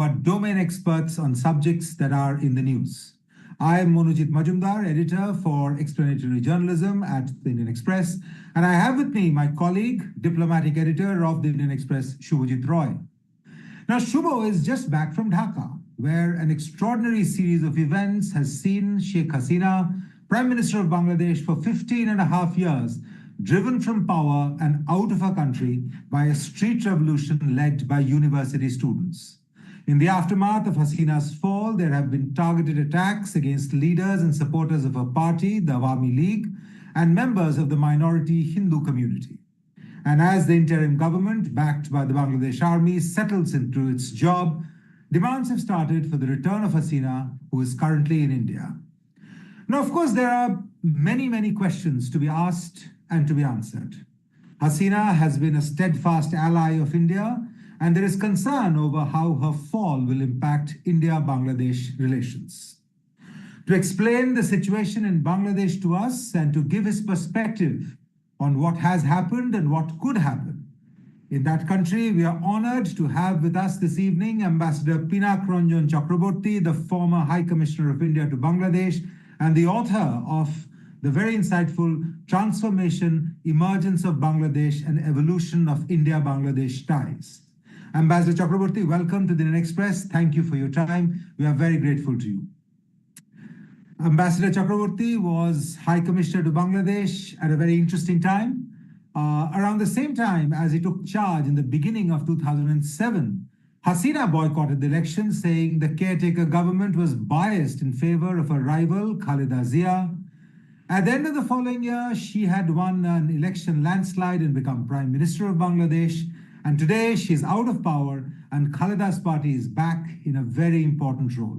but domain experts on subjects that are in the news. I am Monojit Majumdar, editor for explanatory journalism at the Indian Express, and I have with me my colleague, diplomatic editor of the Indian Express, Shubhajit Roy. Now, Shubho is just back from Dhaka, where an extraordinary series of events has seen Sheikh Hasina, Prime Minister of Bangladesh for 15 and a half years, driven from power and out of her country by a street revolution led by university students. In the aftermath of Hasina's fall, there have been targeted attacks against leaders and supporters of her party, the Awami League, and members of the minority Hindu community. And as the interim government, backed by the Bangladesh army, settles into its job, demands have started for the return of Hasina, who is currently in India. Now, of course, there are many questions to be asked and to be answered. Hasina has been a steadfast ally of India, and there is concern over how her fall will impact India-Bangladesh relations. To explain the situation in Bangladesh to us and to give his perspective on what has happened and what could happen in that country, we are honored to have with us this evening Ambassador Pinak Ranjan Chakravarty, the former High Commissioner of India to Bangladesh and the author of the very insightful Transformation, Emergence of Bangladesh and Evolution of India-Bangladesh Ties. Ambassador Chakravarty, welcome to the Indian Express. Thank you for your time. We are very grateful to you. Ambassador Chakravarty was High Commissioner to Bangladesh at a very interesting time. Around the same time as he took charge in the beginning of 2007, Hasina boycotted the election, saying the caretaker government was biased in favor of her rival, Khaleda Zia. At the end of the following year, she had won an election landslide and become Prime Minister of Bangladesh. And today, she is out of power, and Khaleda's party is back in a very important role.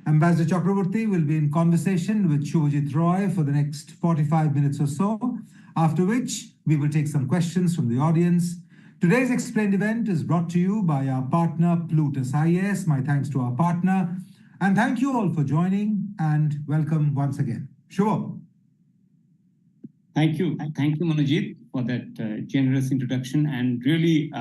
Ambassador Chakravarty will be in conversation with Shubhajit Roy for the next 45 minutes or so, after which we will take some questions from the audience. Today's Explained event is brought to you by our partner, Plutus IAS. My thanks to our partner. And thank you all for joining, and welcome once again. Shubho. Thank you, Manojit, for that generous introduction and really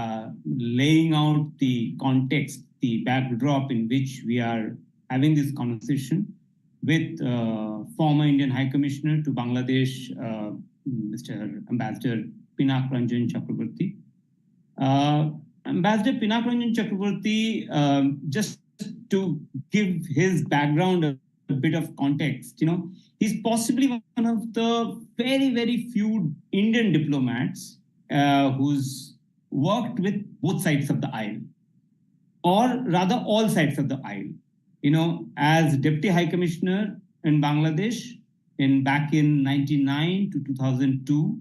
laying out the context, the backdrop in which we are having this conversation with former Indian High Commissioner to Bangladesh, Mr. Ambassador Pinak Ranjan Chakravarty. Ambassador Pinak Ranjan Chakravarty, just to give his background a bit of context, he's possibly one of the very few Indian diplomats who's worked with both sides of the aisle, or rather all sides of the aisle. As Deputy High Commissioner in Bangladesh back in 1999 to 2002,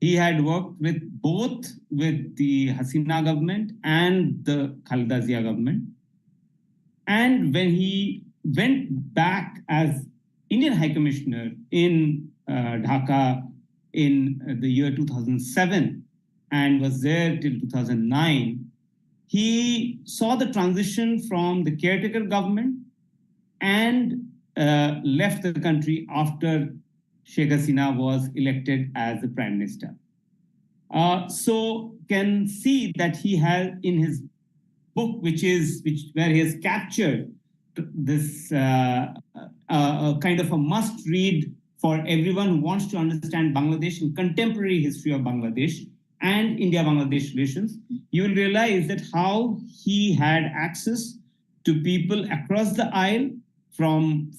he had worked with the Hasina government and the Khaleda Zia government. And when he went back as Indian High Commissioner in Dhaka in the year 2007 and was there till 2009, he saw the transition from the caretaker government and left the country after Sheikh Hasina was elected as the Prime Minister. So can see that he has in his book, where he has captured this kind of a must-read for everyone who wants to understand Bangladesh and contemporary history of Bangladesh and India-Bangladesh relations. You will realize that how he had access to people across the aisle, from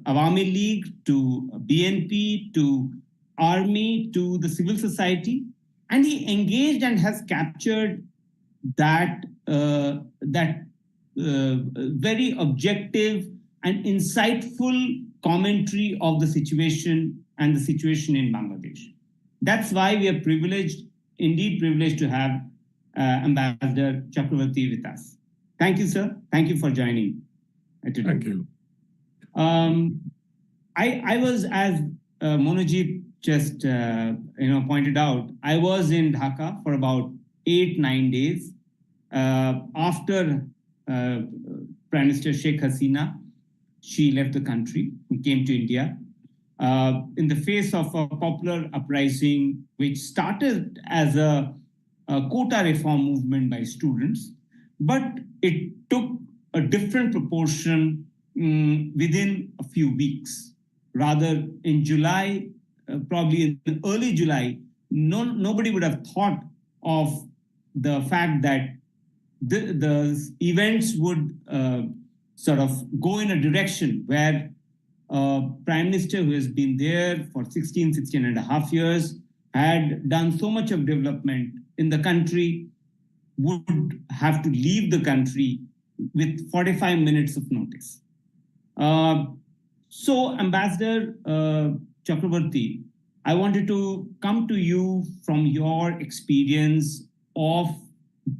Awami League to BNP to army to the civil society, and he engaged and has captured that very objective and insightful commentary of the situation and the situation in Bangladesh. That's why we are indeed privileged to have Ambassador Chakravarty with us. Thank you, sir. Thank you for joining today. Thank you. I was, as Monojit just pointed out, I was in Dhaka for about 8-9 days after Prime Minister Sheikh Hasina. She left the country and came to India in the face of a popular uprising which started as a quota reform movement by students, but it took a different proportion within a few weeks. Rather, in July, probably in early July, nobody would have thought of the fact that the events would sort of go in a direction where a prime minister who has been there for 16 and a half years, had done so much of development in the country, would have to leave the country with 45 minutes of notice. So, Ambassador Chakravarti, I wanted to come to you from your experience of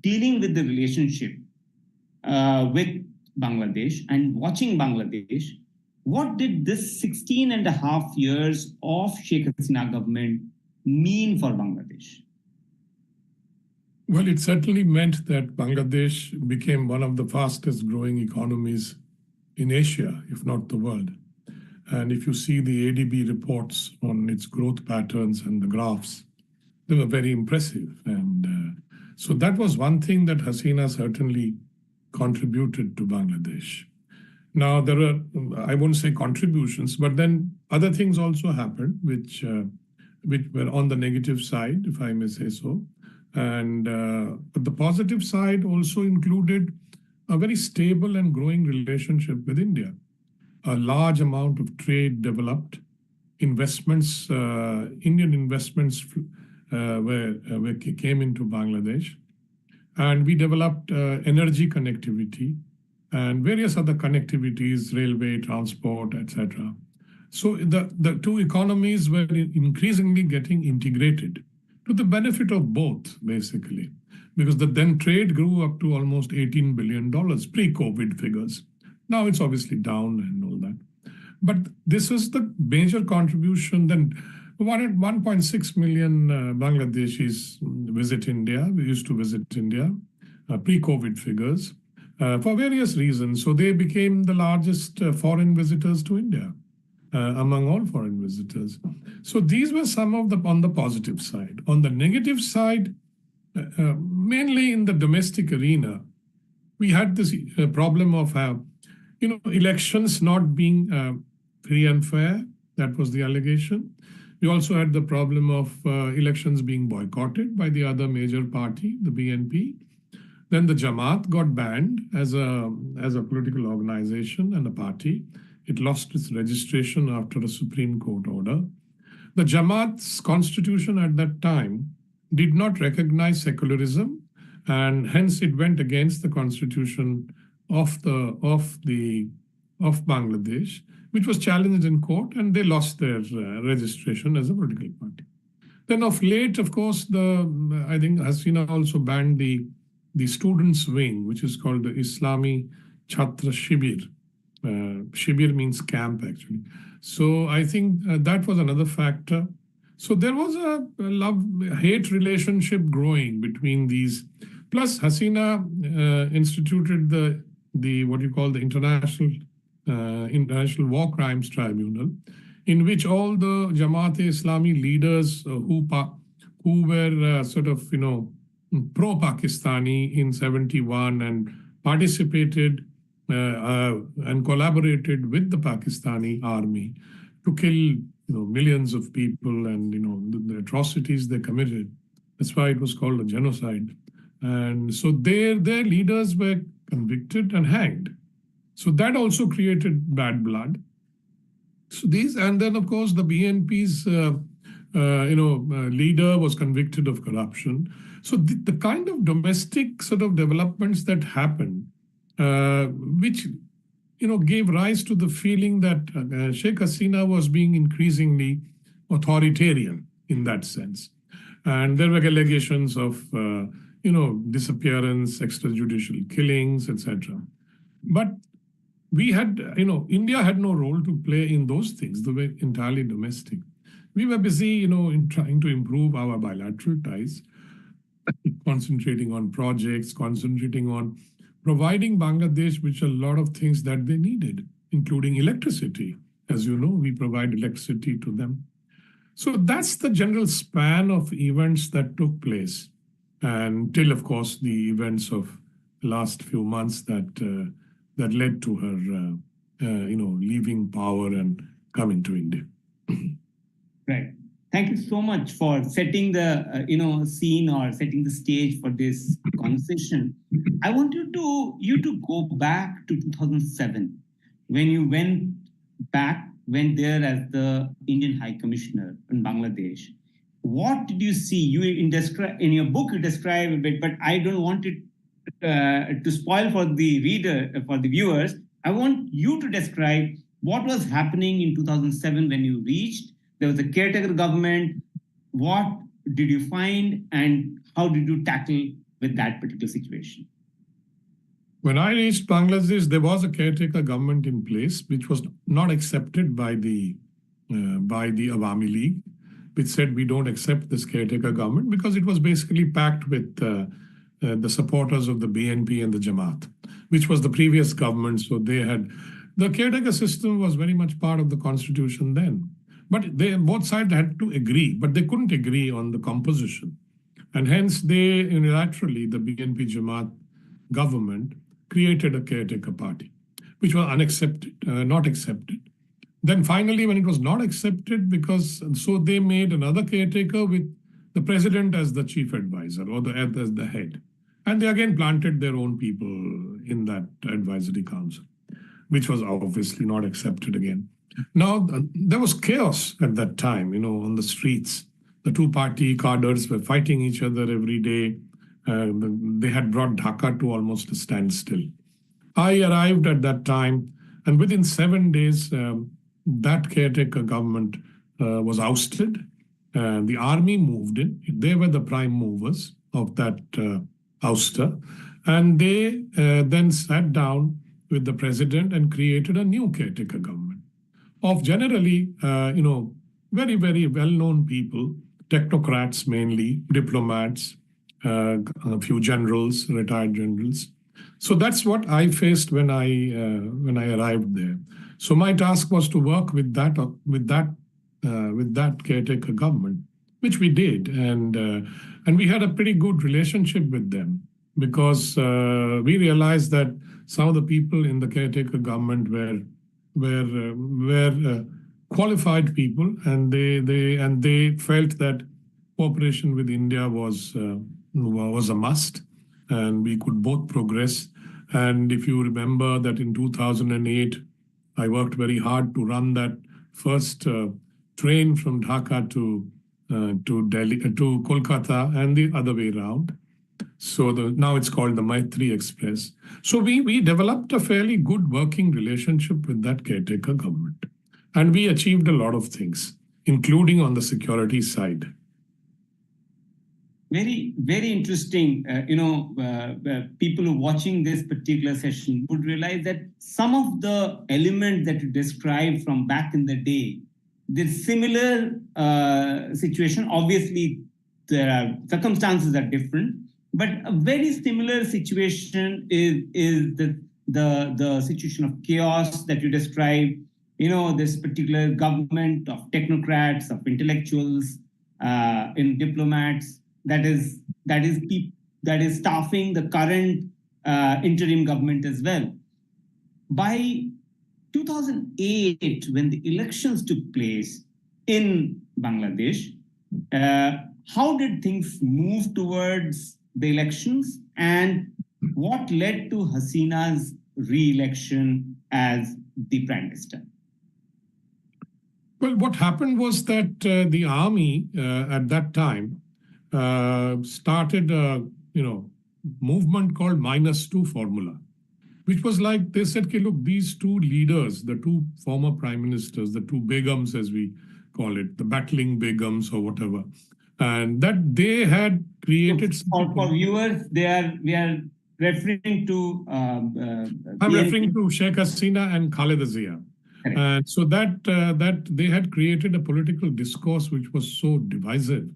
dealing with the relationship with Bangladesh and watching Bangladesh. What did this 16 and a half years of Sheikh Hasina government mean for Bangladesh? Well, it certainly meant that Bangladesh became one of the fastest growing economies in Asia, if not the world. And if you see the ADB reports on its growth patterns and the graphs, they were very impressive. And so that was one thing that Hasina certainly contributed to Bangladesh. Now, there were, I won't say contributions, but then other things also happened, which were on the negative side, if I may say so. And but the positive side also included a very stable and growing relationship with India. A large amount of trade developed, investments, Indian investments came into Bangladesh, and we developed energy connectivity and various other connectivities, railway, transport, etc. So the two economies were increasingly getting integrated to the benefit of both, basically, because the then trade grew up to almost $18 billion pre-COVID figures. Now it's obviously down and all that. But this was the major contribution. Then 1.6 million Bangladeshis visit India. We used to visit India, pre-COVID figures, for various reasons. So they became the largest foreign visitors to India among all foreign visitors. So these were some of the on the positive side. On the negative side, mainly in the domestic arena, we had this problem of elections not being free and fair. That was the allegation. We also had the problem of elections being boycotted by the other major party, the BNP. Then the Jamaat got banned as a political organization and a party. It lost its registration after a Supreme Court order. The Jamaat's constitution at that time did not recognize secularism, and hence it went against the constitution of Bangladesh, which was challenged in court, and they lost their registration as a political party. Then of late, of course, I think Hasina also banned the students' wing, which is called the Islami Chhatra Shibir. Shibir means camp, actually. So I think that was another factor. So there was a love-hate relationship growing between these. Plus, Hasina instituted the what you call the International War Crimes Tribunal, in which all the Jamaat-e-Islami leaders who were sort of pro-Pakistani in 1971 and participated and collaborated with the Pakistani army to kill millions of people, and the atrocities they committed. That's why it was called a genocide. And so their leaders were convicted and hanged. So that also created bad blood. So and then of course the BNP's leader was convicted of corruption. So the kind of domestic sort of developments that happened, which gave rise to the feeling that Sheikh Hasina was being increasingly authoritarian in that sense. And there were allegations of disappearance, extrajudicial killings, etc. But we had, India had no role to play in those things. They were entirely domestic. We were busy, in trying to improve our bilateral ties, concentrating on projects, concentrating on providing Bangladesh with a lot of things that they needed, including electricity. As you know, we provide electricity to them. So that's the general span of events that took place until, of course, the events of last few months that led to her, leaving power and coming to India. Right. Thank you so much for setting the scene or setting the stage for this conversation. I want you to go back to 2007 when you went there as the Indian High Commissioner in Bangladesh. What did you see? In your book you describe a bit, but I don't want it to spoil for the reader, for the viewers. I want you to describe what was happening in 2007 when you reached. There was a caretaker government. What did you find, and how did you tackle with that particular situation? When I reached Bangladesh, there was a caretaker government in place, which was not accepted by the Awami League, which said we don't accept this caretaker government because it was basically packed with the supporters of the BNP and the Jamaat, which was the previous government. So the caretaker system was very much part of the constitution then. But both sides had to agree, but they couldn't agree on the composition. And hence they unilaterally, the BNP Jamaat government created a caretaker party, which was not accepted. Then finally, when it was not accepted, so they made another caretaker with the president as the chief advisor or as the head. And they again planted their own people in that advisory council, which was obviously not accepted again. Now, there was chaos at that time, on the streets. The two-party cadres were fighting each other every day. They had brought Dhaka to almost a standstill. I arrived at that time, and within 7 days, that caretaker government was ousted. The army moved in. They were the prime movers of that ouster. And they then sat down with the president and created a new caretaker government of generally, very, very well-known people, technocrats mainly, diplomats, a few generals, retired generals. So that's what I faced when I arrived there. So my task was to work with that caretaker government, which we did, and we had a pretty good relationship with them because we realized that some of the people in the caretaker government were qualified people, and they felt that cooperation with India was a must, and we could both progress. And if you remember that in 2008, I worked very hard to run that first train from Dhaka to Delhi to Kolkata and the other way around. So now it's called the Maitri Express. So we developed a fairly good working relationship with that caretaker government. And we achieved a lot of things, including on the security side. Very, very interesting. People who are watching this particular session would realize that some of the elements that you described from back in the day, the similar situation. Obviously, there are circumstances are different, but a very similar situation is the situation of chaos that you described. This particular government of technocrats, of intellectuals, in diplomats that is staffing the current interim government as well. By 2008, when the elections took place in Bangladesh, how did things move towards the elections, and what led to Hasina's re-election as the Prime Minister? Well, what happened was that the army at that time started a movement called -2 formula, which was like they said, okay, look, these two leaders, the two former prime ministers, the two begums as we call it, the battling begums or whatever, and that they had created. For viewers, we are referring to. I'm referring to Sheikh Hasina and Khaleda Zia. And so that they had created a political discourse which was so divisive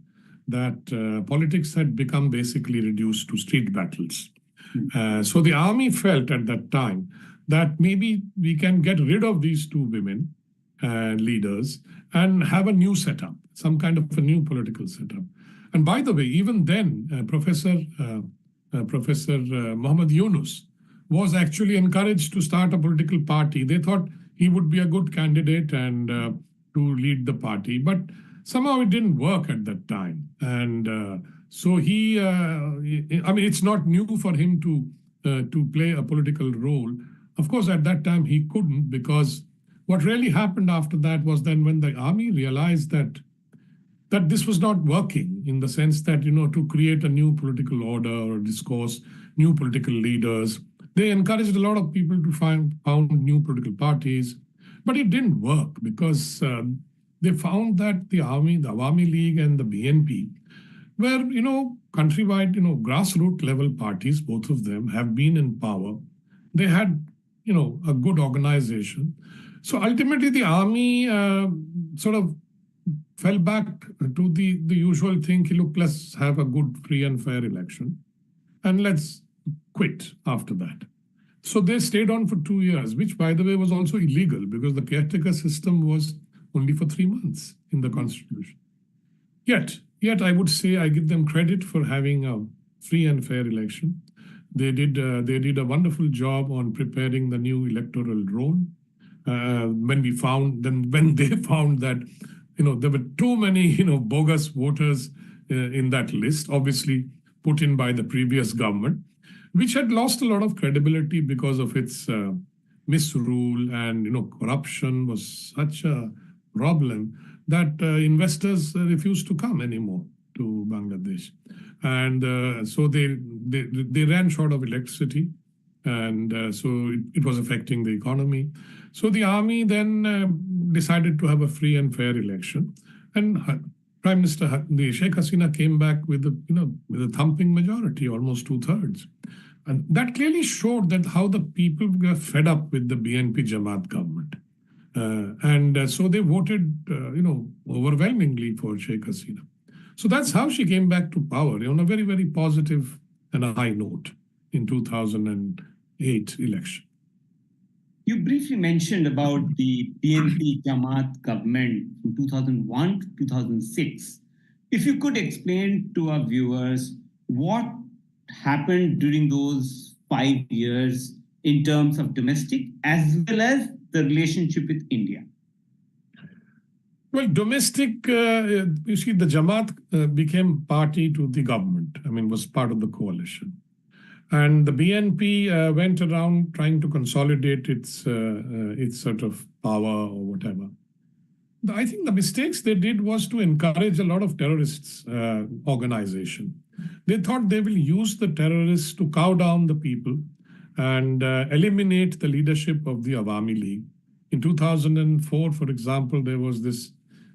that politics had become basically reduced to street battles. So the army felt at that time that maybe we can get rid of these two women leaders and have a new setup, some kind of a new political setup. And by the way, even then, Professor Professor Muhammad Yunus, was actually encouraged to start a political party. They thought he would be a good candidate and to lead the party, but somehow it didn't work at that time. And so I mean, it's not new for him to play a political role. Of course, at that time he couldn't, because what really happened after that was then when the army realized that this was not working, in the sense that, to create a new political order or discourse, new political leaders, they encouraged a lot of people to found new political parties, but it didn't work because they found that the army, the Awami League and the BNP were, countrywide, grassroots level parties. Both of them have been in power. They had, a good organization. So ultimately the army sort of fell back to the usual thing, look, let's have a good, free and fair election and let's quit after that. So they stayed on for 2 years, which, by the way, was also illegal because the caretaker system was only for 3 months in the constitution. Yet I would say I give them credit for having a free and fair election. They did a wonderful job on preparing the new electoral roll. When they found that there were too many bogus voters in that list, obviously put in by the previous government, which had lost a lot of credibility because of its misrule, and corruption was such a problem that investors refused to come anymore to Bangladesh, and so they ran short of electricity, and so it was affecting the economy. So the army then decided to have a free and fair election, and Prime Minister the Sheikh Hasina came back with a thumping majority, almost 2/3. And that clearly showed that how the people were fed up with the BNP Jamaat government. And so they voted, overwhelmingly for Sheikh Hasina. So that's how she came back to power on a very, very positive and a high note in 2008 election. You briefly mentioned about the BNP Jamaat government from 2001 to 2006. If you could explain to our viewers what happened during those 5 years in terms of domestic as well as the relationship with India. Well, domestic, you see, the Jamaat became party to the government. I mean, was part of the coalition. And the BNP went around trying to consolidate its sort of power or whatever. I think the mistakes they did was to encourage a lot of terrorists organization. They thought they will use the terrorists to cow down the people and eliminate the leadership of the Awami League. In 2004, for example, there was this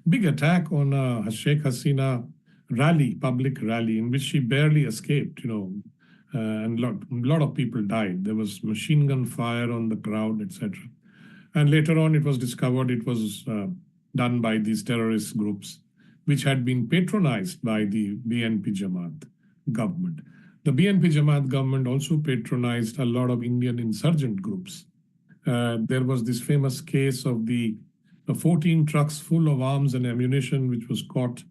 big attack on a Sheikh Hasina rally, public rally, in which she barely escaped, and a lot of people died. There was machine gun fire on the crowd, etc. And later on, it was discovered it was done by these terrorist groups, which had been patronized by the BNP Jamaat government. The BNP Jamaat government also patronized a lot of Indian insurgent groups. There was this famous case of the 14 trucks full of arms and ammunition, which was caught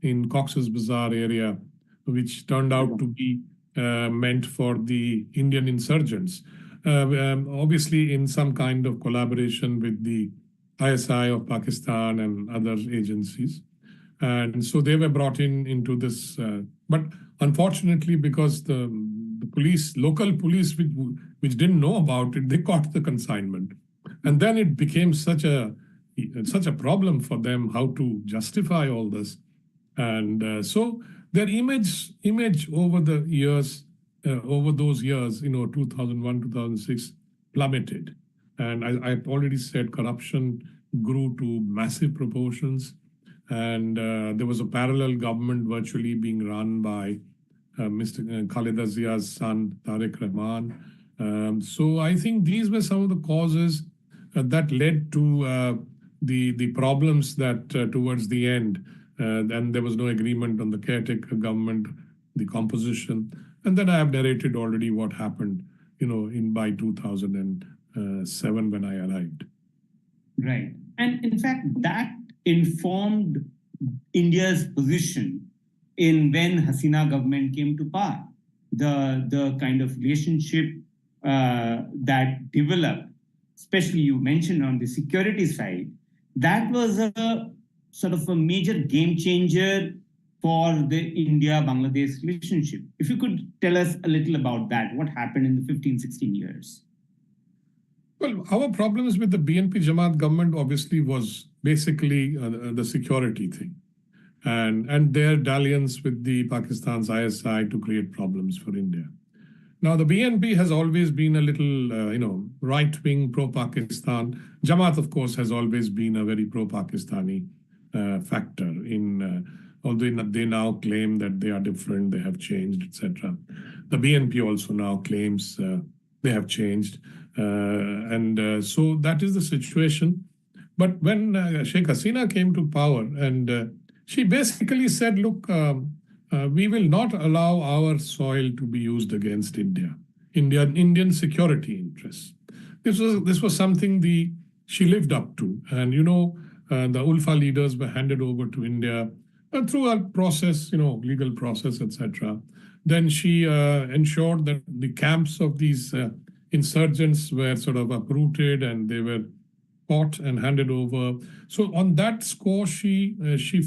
in Cox's Bazar area, which turned out to be meant for the Indian insurgents, obviously in some kind of collaboration with the ISI of Pakistan and other agencies. And so they were brought into this, but unfortunately, because the police, local police, which didn't know about it, they caught the consignment. And then it became such a problem for them how to justify all this. And so their image over the years, over those years, 2001, 2006, plummeted. And I've already said corruption grew to massive proportions. And there was a parallel government virtually being run by Mr. Khaleda Zia's son, Tariq Rahman. So I think these were some of the causes that led to the problems that towards the end, then there was no agreement on the caretaker government, the composition. And then I have narrated already what happened, by 2007 when I arrived. Right. And in fact, that informed India's position in when Hasina government came to power. the kind of relationship that developed, especially you mentioned on the security side, that was a sort of a major game changer for the India-Bangladesh relationship. If you could tell us a little about that, what happened in the 15, 16 years? Well, our problems with the BNP Jamaat government obviously was basically the security thing and their dalliance with the Pakistan's ISI to create problems for India. Now, the BNP has always been a little, right-wing, pro-Pakistan. Jamaat, of course, has always been a very pro-Pakistani factor although they now claim that they are different, they have changed, etc. The BNP also now claims they have changed. So that is the situation. But when Sheikh Hasina came to power, and she basically said, look, we will not allow our soil to be used against Indian security interests. This was something she lived up to. And, the Ulfa leaders were handed over to India through a process, legal process, etc. Then she ensured that the camps of these insurgents were sort of uprooted and they were caught and handed over. So on that score, she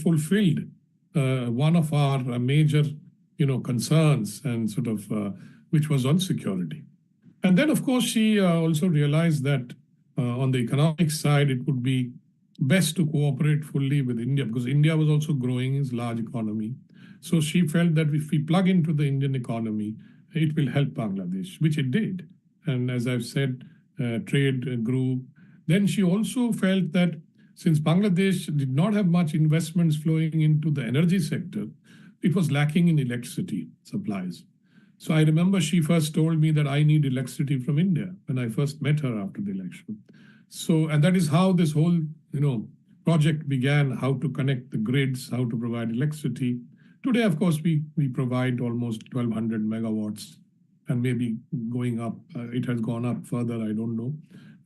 fulfilled one of our major, concerns and sort of which was on security. And then, of course, she also realized that on the economic side, it would be best to cooperate fully with India because India was also growing its large economy. So she felt that if we plug into the Indian economy, it will help Bangladesh, which it did. And as I've said, trade grew. Then she also felt that since Bangladesh did not have much investments flowing into the energy sector, it was lacking in electricity supplies. So I remember she first told me that I need electricity from India when I first met her after the election. So, and that is how this whole, project began, how to connect the grids, how to provide electricity. Today, of course, we provide almost 1,200 megawatts and maybe going up. It has gone up further, I don't know.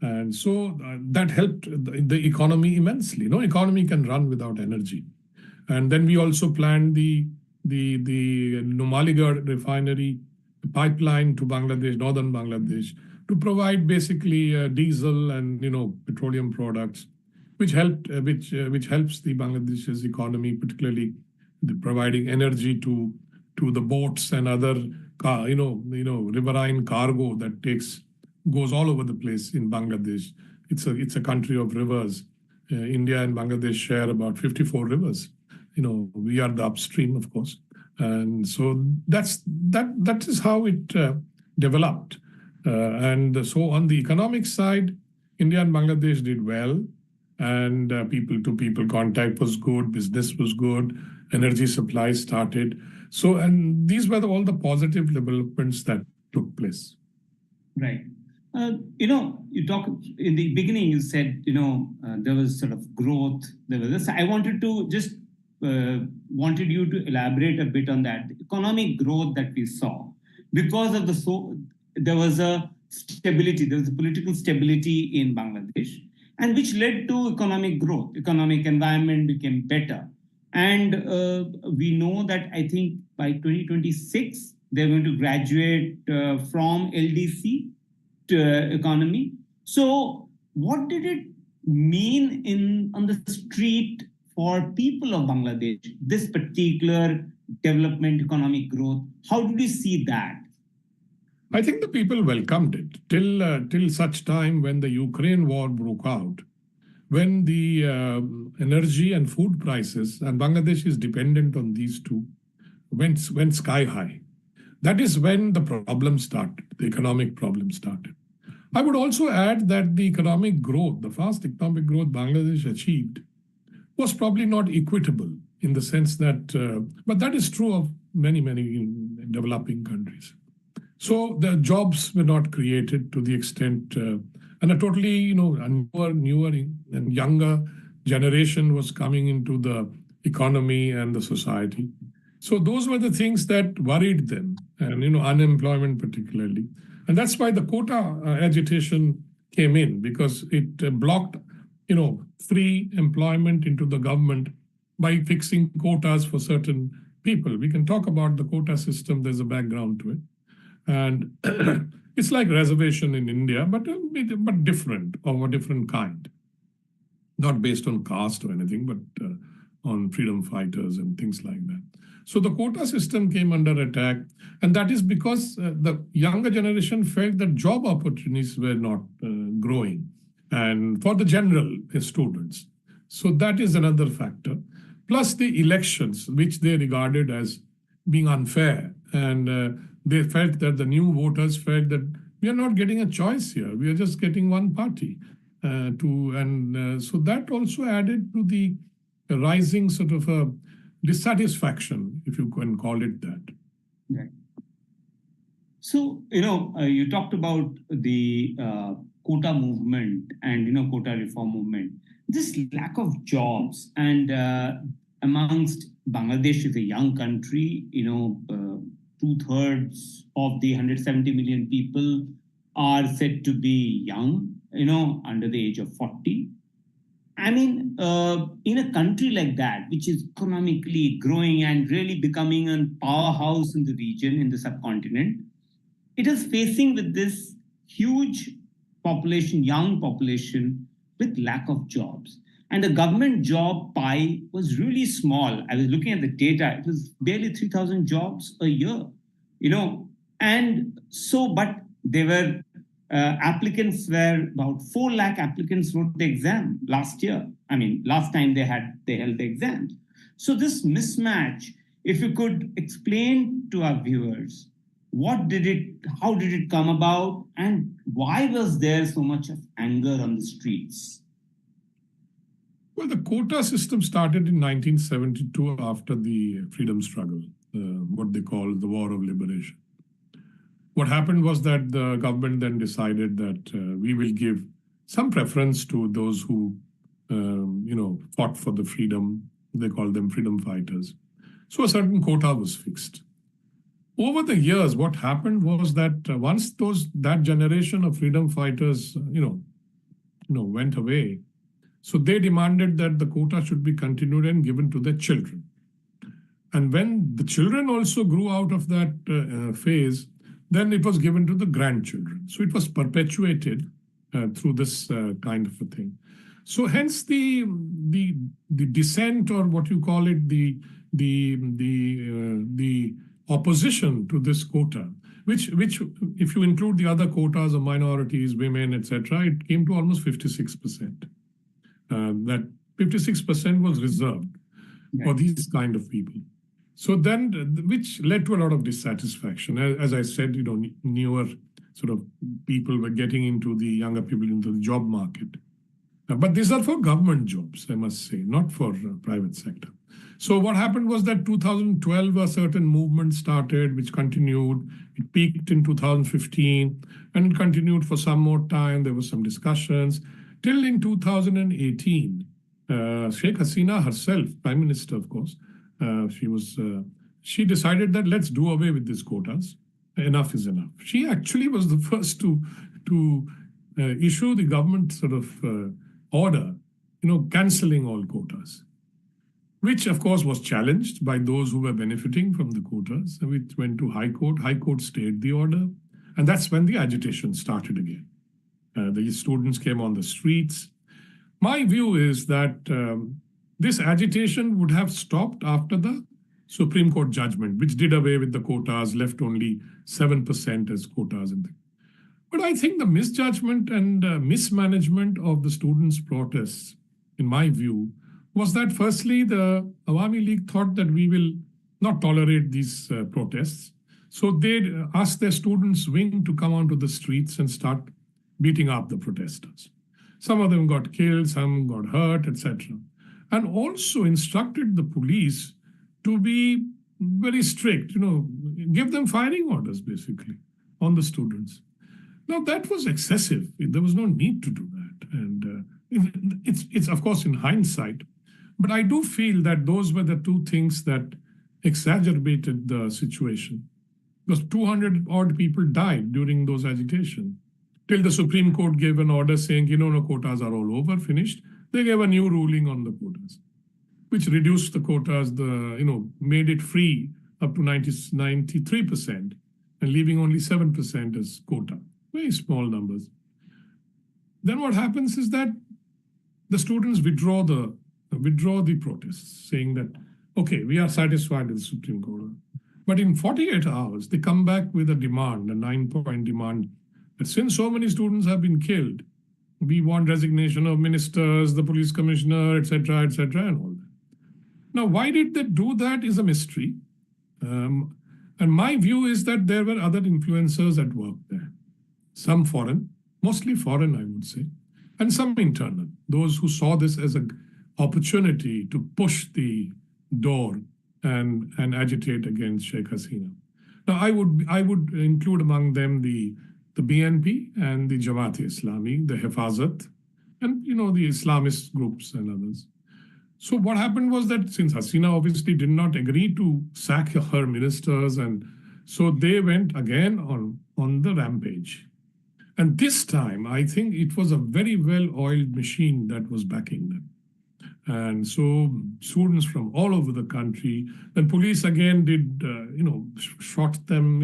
And so that helped the economy immensely. No economy can run without energy. And then we also planned the Numaligarh refinery pipeline to Bangladesh, northern Bangladesh, to provide basically diesel and petroleum products, which helps the Bangladesh's economy, particularly providing energy to the boats and other riverine cargo that goes all over the place in Bangladesh. It's a country of rivers. India and Bangladesh share about 54 rivers. We are the upstream, of course, and so that is how it developed. And so on the economic side, India and Bangladesh did well, and people-to-people contact was good, business was good, energy supply started. So, and these were all the positive developments that took place. Right. You talk in the beginning, you said, there was sort of growth. There was this. I wanted to just wanted you to elaborate a bit on that. The economic growth that we saw because of there was a stability, there was a political stability in Bangladesh, and which led to economic growth. Economic environment became better. And we know that I think by 2026, they're going to graduate from LDC to economy. So what did it mean on the street for people of Bangladesh, this particular development, economic growth? How did you see that? I think the people welcomed it till such time when the Ukraine war broke out, when the energy and food prices, and Bangladesh is dependent on these two, went sky high. That is when the problem started, the economic problem started. I would also add that the economic growth, the fast economic growth Bangladesh achieved, was probably not equitable in the sense that, but that is true of many, many developing countries. So the jobs were not created to the extent, and a totally, newer and younger generation was coming into the economy and the society. So those were the things that worried them, and unemployment particularly. And that's why the quota agitation came in, because it blocked, free employment into the government by fixing quotas for certain people. We can talk about the quota system. There's a background to it. And it's like reservation in India, but different, of a different kind. Not based on caste or anything, but on freedom fighters and things like that. So the quota system came under attack. And that is because the younger generation felt that job opportunities were not growing, and for the general students. So that is another factor. Plus the elections, which they regarded as being unfair. And they felt that the new voters felt that we are not getting a choice here. We are just getting one party. So that also added to the rising sort of a dissatisfaction, if you can call it that. Right. So, you talked about the quota movement and, quota reform movement. This lack of jobs and amongst Bangladesh is a young country, 2/3 of the 170 million people are said to be young, under the age of 40. I mean, in a country like that, which is economically growing and really becoming a powerhouse in the region, in the subcontinent, it is facing with this huge population, young population, with lack of jobs. And the government job pie was really small. I was looking at the data. It was barely 3,000 jobs a year, And so, but there were applicants were about 4 lakh applicants wrote the exam last year. I mean, last time they held the exams. So this mismatch, if you could explain to our viewers, how did it come about, and why was there so much of anger on the streets? Well, the quota system started in 1972 after the freedom struggle, what they call the War of Liberation. What happened was that the government then decided that we will give some preference to those who, fought for the freedom. They call them freedom fighters. So a certain quota was fixed. Over the years, what happened was that once that generation of freedom fighters, went away, so they demanded that the quota should be continued and given to their children. And when the children also grew out of that phase, then it was given to the grandchildren. So it was perpetuated through this kind of a thing. So hence the dissent, or what you call it, the opposition to this quota, which if you include the other quotas of minorities, women, etc., it came to almost 56%. That 56% was reserved for these kind of people. So then, which led to a lot of dissatisfaction. As I said, newer sort of people were getting into the younger people into the job market. But these are for government jobs, I must say, not for private sector. So what happened was that 2012, a certain movement started, which continued. It peaked in 2015, and it continued for some more time. There were some discussions. Till in 2018, Sheikh Hasina herself, Prime Minister, of course, she decided that let's do away with these quotas. Enough is enough. She actually was the first to issue the government sort of order, cancelling all quotas, which of course was challenged by those who were benefiting from the quotas. So it went to High Court. High Court stayed the order. And that's when the agitation started again. The students came on the streets. My view is that this agitation would have stopped after the Supreme Court judgment, which did away with the quotas, left only 7% as quotas. But I think the misjudgment and mismanagement of the students' protests, in my view, was that firstly, the Awami League thought that we will not tolerate these protests. So they asked their students' wing to come onto the streets and start beating up the protesters. Some of them got killed, some got hurt, etc. And also instructed the police to be very strict, give them firing orders, basically, on the students. Now, that was excessive. There was no need to do that. And it's, of course, in hindsight. But I do feel that those were the two things that exacerbated the situation. Because 200-odd people died during those agitations. Till the Supreme Court gave an order saying, no, quotas are all over, finished. They gave a new ruling on the quotas, which reduced the quotas, made it free up to 93%, and leaving only 7% as quota. Very small numbers. Then what happens is that the students withdraw the protests, saying that, okay, we are satisfied with the Supreme Court. But in 48 hours, they come back with a demand, a 9-point demand, that since so many students have been killed, we want resignation of ministers, the police commissioner, etc., and all that. Now, why did they do that is a mystery. And my view is that there were other influencers at work there. Some foreign, mostly foreign, I would say, and some internal, those who saw this as an opportunity to push the door and agitate against Sheikh Hasina. Now, I would include among them the BNP and the Jamaat Islami, the Hifazat, and the Islamist groups and others. So what happened was that since Hasina obviously did not agree to sack her ministers, and so they went again on the rampage. And this time, I think it was a very well-oiled machine that was backing them. And so students from all over the country, and police again did, shot them,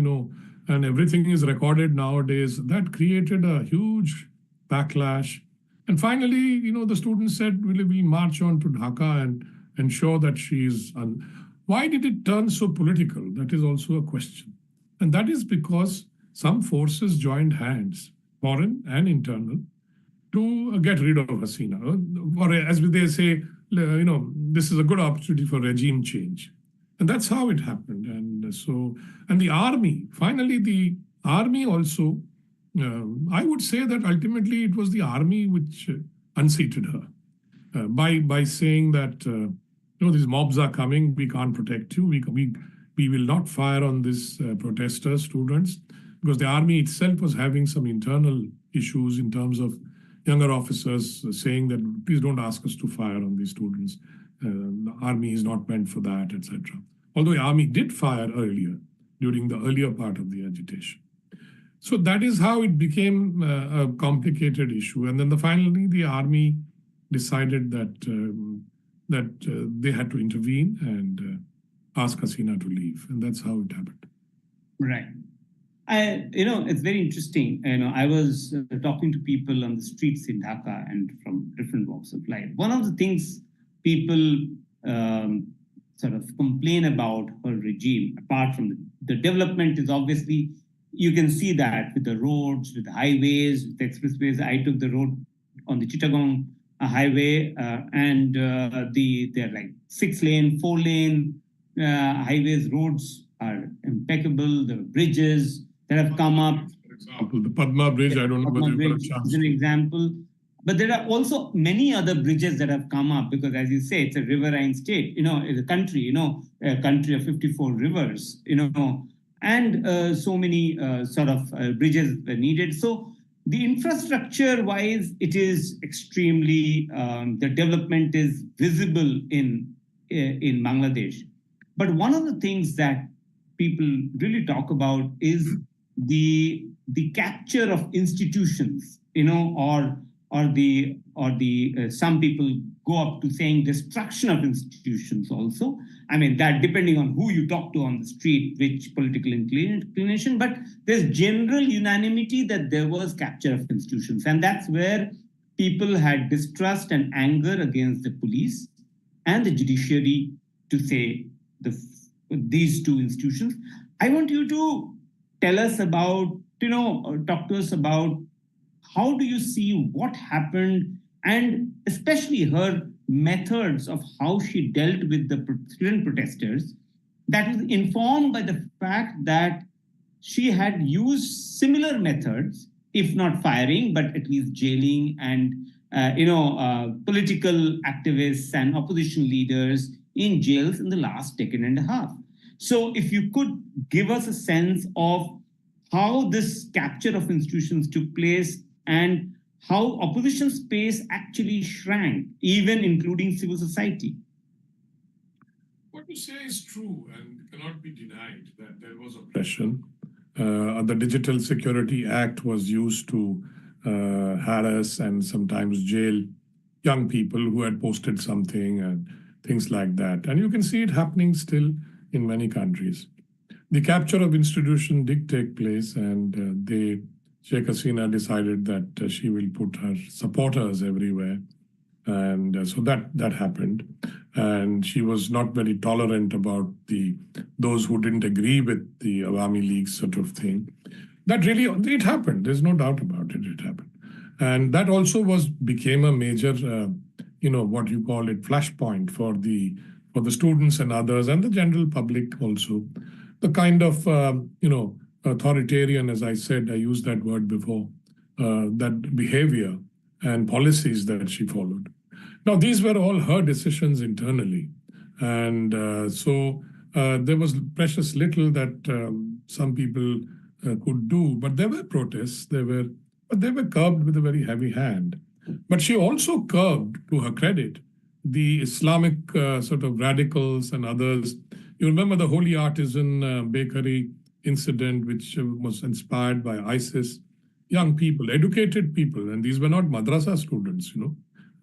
and everything is recorded nowadays. That created a huge backlash. And finally, the students said, will we march on to Dhaka and ensure that she's... Why did it turn so political? That is also a question. And that is because some forces joined hands, foreign and internal, to get rid of Hasina. Or as they say, this is a good opportunity for regime change. And that's how it happened. And the army, finally, the army also, I would say that ultimately it was the army which unseated her by saying that, these mobs are coming, we can't protect you, we will not fire on these protesters, students, because the army itself was having some internal issues in terms of younger officers saying that, please don't ask us to fire on these students. The army is not meant for that, etc. Although the army did fire earlier, during the earlier part of the agitation. So that is how it became a complicated issue. And then finally, the army decided that they had to intervene and ask Hasina to leave. And that's how it happened. Right. It's very interesting. I was talking to people on the streets in Dhaka and from different walks of life. One of the things people sort of complain about her regime, apart from the development, is obviously, you can see that with the roads, with the highways, with the expressways. I took the road on the Chittagong highway, and they're like 6-lane, 4-lane highways. Roads are impeccable. The bridges that have come up. For example, the Padma Bridge, I don't know whether you've got a chance. Is an example. But there are also many other bridges that have come up because, as you say, it's a riverine state, it's a country, a country of 54 rivers, and so many bridges were needed. So the infrastructure-wise, it is extremely, the development is visible in Bangladesh. But one of the things that people really talk about is the capture of institutions, or some people go up to saying destruction of institutions also. I mean, that depending on who you talk to on the street, which political inclination, but there's general unanimity that there was capture of institutions. And that's where people had distrust and anger against the police and the judiciary, to say these two institutions. I want you to tell us about, talk to us about how do you see what happened, and especially her methods of how she dealt with the student protesters, that was informed by the fact that she had used similar methods, if not firing, but at least jailing and political activists and opposition leaders in jails in the last decade and a half. So if you could give us a sense of how this capture of institutions took place and how opposition space actually shrank, even including civil society. What you say is true and cannot be denied that there was oppression. The Digital Security Act was used to harass and sometimes jail young people who had posted something, and things like that. And you can see it happening still in many countries. The capture of institution did take place, and Sheikh Hasina decided that she will put her supporters everywhere. And so that happened. And she was not very tolerant about those who didn't agree with the Awami League sort of thing. That really, it happened. There's no doubt about it. It happened. And that also became a major, what you call it, flashpoint for the students and others and the general public also. The kind of, authoritarian, as I said, I used that word before, that behavior and policies that she followed. Now, these were all her decisions internally. And so there was precious little that some people could do, but there were protests, but they were curbed with a very heavy hand. But she also curbed, to her credit, the Islamic sort of radicals and others. You remember the Holy Artisan Bakery incident, which was inspired by ISIS. Young people, educated people, and these were not madrasa students,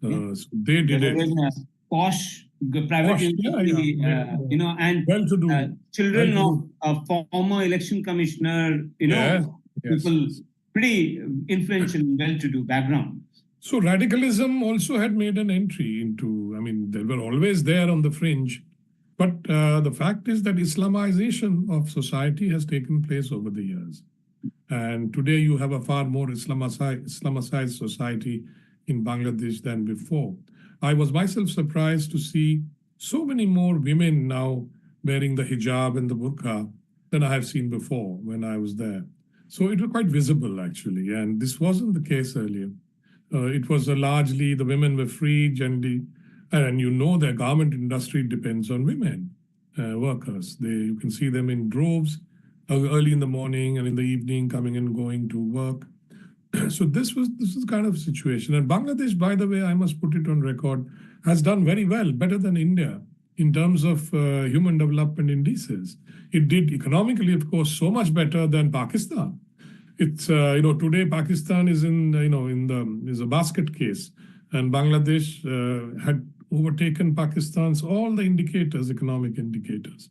So they did it. Posh, private university, and well-to-do. Children of a former election commissioner, people pretty influential, well-to-do background. So radicalism also had made an entry into, they were always there on the fringe. But the fact is that Islamization of society has taken place over the years. And today you have a far more Islamicized society in Bangladesh than before. I was myself surprised to see so many more women now wearing the hijab and the burqa than I have seen before when I was there. So it was quite visible, actually. And this wasn't the case earlier. It was largely the women were free, generally. And the garment industry depends on women workers. You can see them in droves early in the morning and in the evening coming and going to work. So this is kind of a situation. And Bangladesh, by the way, I must put it on record, has done very well, better than India in terms of human development indices. It did economically, of course, so much better than Pakistan. It's today Pakistan is is a basket case, and Bangladesh had overtaken Pakistan's all the indicators, economic indicators,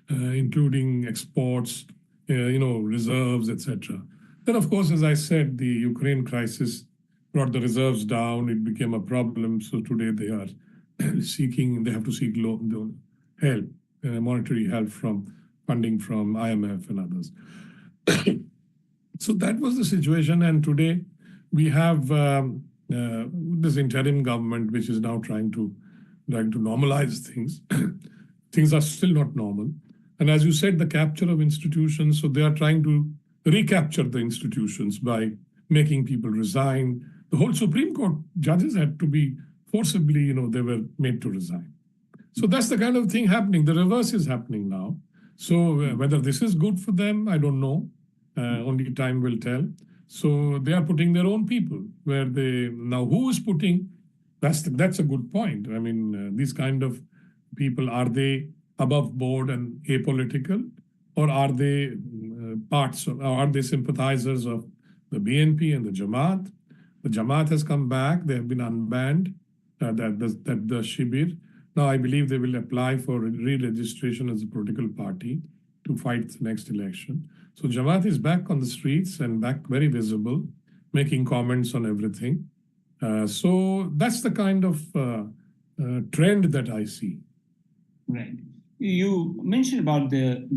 including exports, reserves, etc. Then, of course, as I said, the Ukraine crisis brought the reserves down. It became a problem. So today they are they have to seek help, monetary help funding from IMF and others. So that was the situation. And today we have this interim government, which is now trying to normalize things. Things are still not normal. And as you said, the capture of institutions, so they are trying to recapture the institutions by making people resign. The whole Supreme Court judges had to be forcibly, they were made to resign. So that's the kind of thing happening. The reverse is happening now. So whether this is good for them, I don't know. Only time will tell. So they are putting their own people now who is putting, that's a good point. These kind of people, are they above board and apolitical, or are they are they sympathizers of the BNP and the Jamaat? The Jamaat has come back. They have been unbanned, the Shibir. Now I believe they will apply for re-registration as a political party to fight the next election. So Jamaat is back on the streets and back very visible, making comments on everything. So that's the kind of trend that I see. Right. You mentioned about the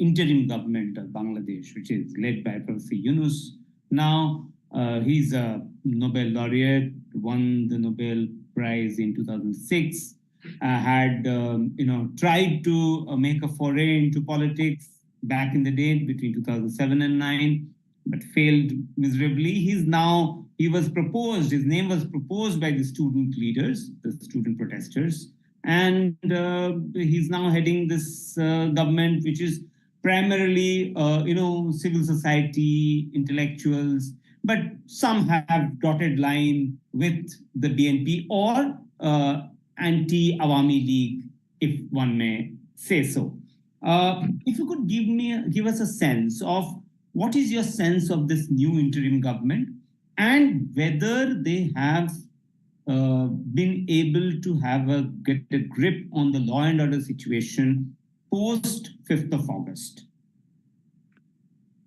interim government of Bangladesh, which is led by Professor Yunus. Now he's a Nobel laureate, won the Nobel Prize in 2006. Had tried to make a foray into politics back in the day between 2007 and 9, but failed miserably. His name was proposed by the student leaders, the student protesters, and he's now heading this government, which is primarily civil society, intellectuals, but some have dotted line with the BNP or anti-Awami League, if one may say so. If you could give us a sense of what is your sense of this new interim government, and whether they have been able to get a grip on the law and order situation post 5th of August?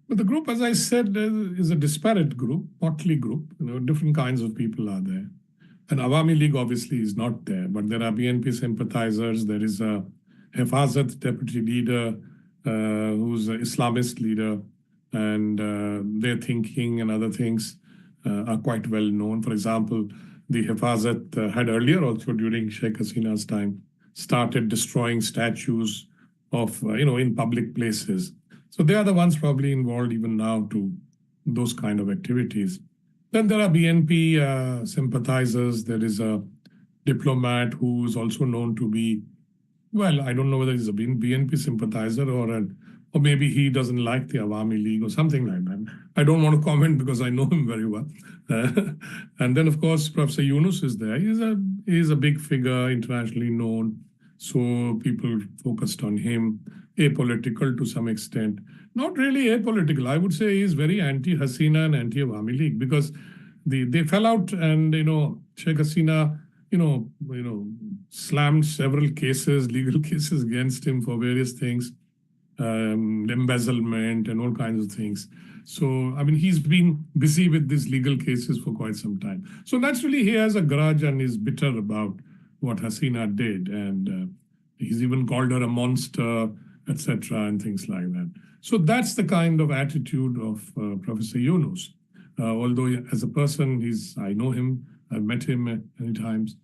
But the group, as I said, is a disparate group, motley group. Different kinds of people are there. And Awami League obviously is not there, but there are BNP sympathizers. There is a Hifazat deputy leader who's an Islamist leader, and their thinking and other things are quite well known. For example, the Hifazat had earlier, also during Sheikh Hasina's time, started destroying statues of, in public places. So they are the ones probably involved even now to those kind of activities. Then there are BNP sympathizers. There is a diplomat who is also known to be, well, I don't know whether he's a BNP sympathizer or maybe he doesn't like the Awami League or something like that. I don't want to comment because I know him very well. And then, of course, Professor Yunus is there. He's a big figure, internationally known. So people focused on him, apolitical to some extent. Not really apolitical. I would say he's very anti-Hasina and anti-Awami League because they fell out and, Sheikh Hasina, slammed several cases, legal cases against him for various things, embezzlement and all kinds of things. So, I mean, he's been busy with these legal cases for quite some time. So naturally, he has a grudge and is bitter about what Hasina did. And he's even called her a monster, etc., and things like that. So that's the kind of attitude of Professor Yunus. Although as a person, I know him, I've met him many times.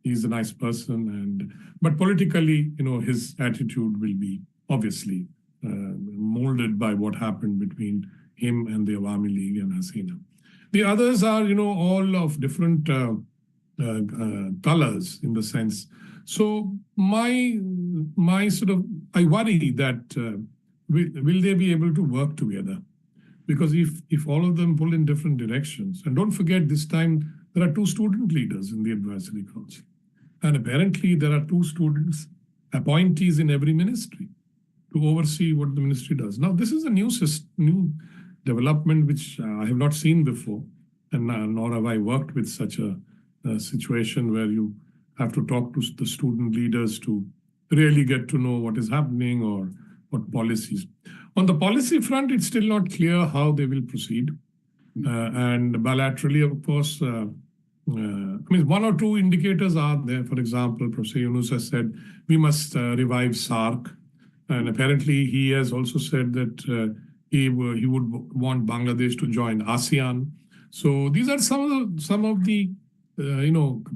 He's a nice person, but politically, his attitude will be obviously molded by what happened between him and the Awami League and Hasina. The others are, all of different colors in the sense. So I worry that will they be able to work together? Because if all of them pull in different directions, and don't forget this time there are 2 student leaders in the advisory council. And apparently there are 2 students, appointees in every ministry to oversee what the ministry does. Now, this is a new development which I have not seen before, and nor have I worked with such a situation where you have to talk to the student leaders to really get to know what is happening or what policies. On the policy front, it's still not clear how they will proceed. And bilaterally, of course, one or two indicators are there. For example, Professor Yunus has said we must revive SARC. And apparently he has also said that he would want Bangladesh to join ASEAN. So these are some of the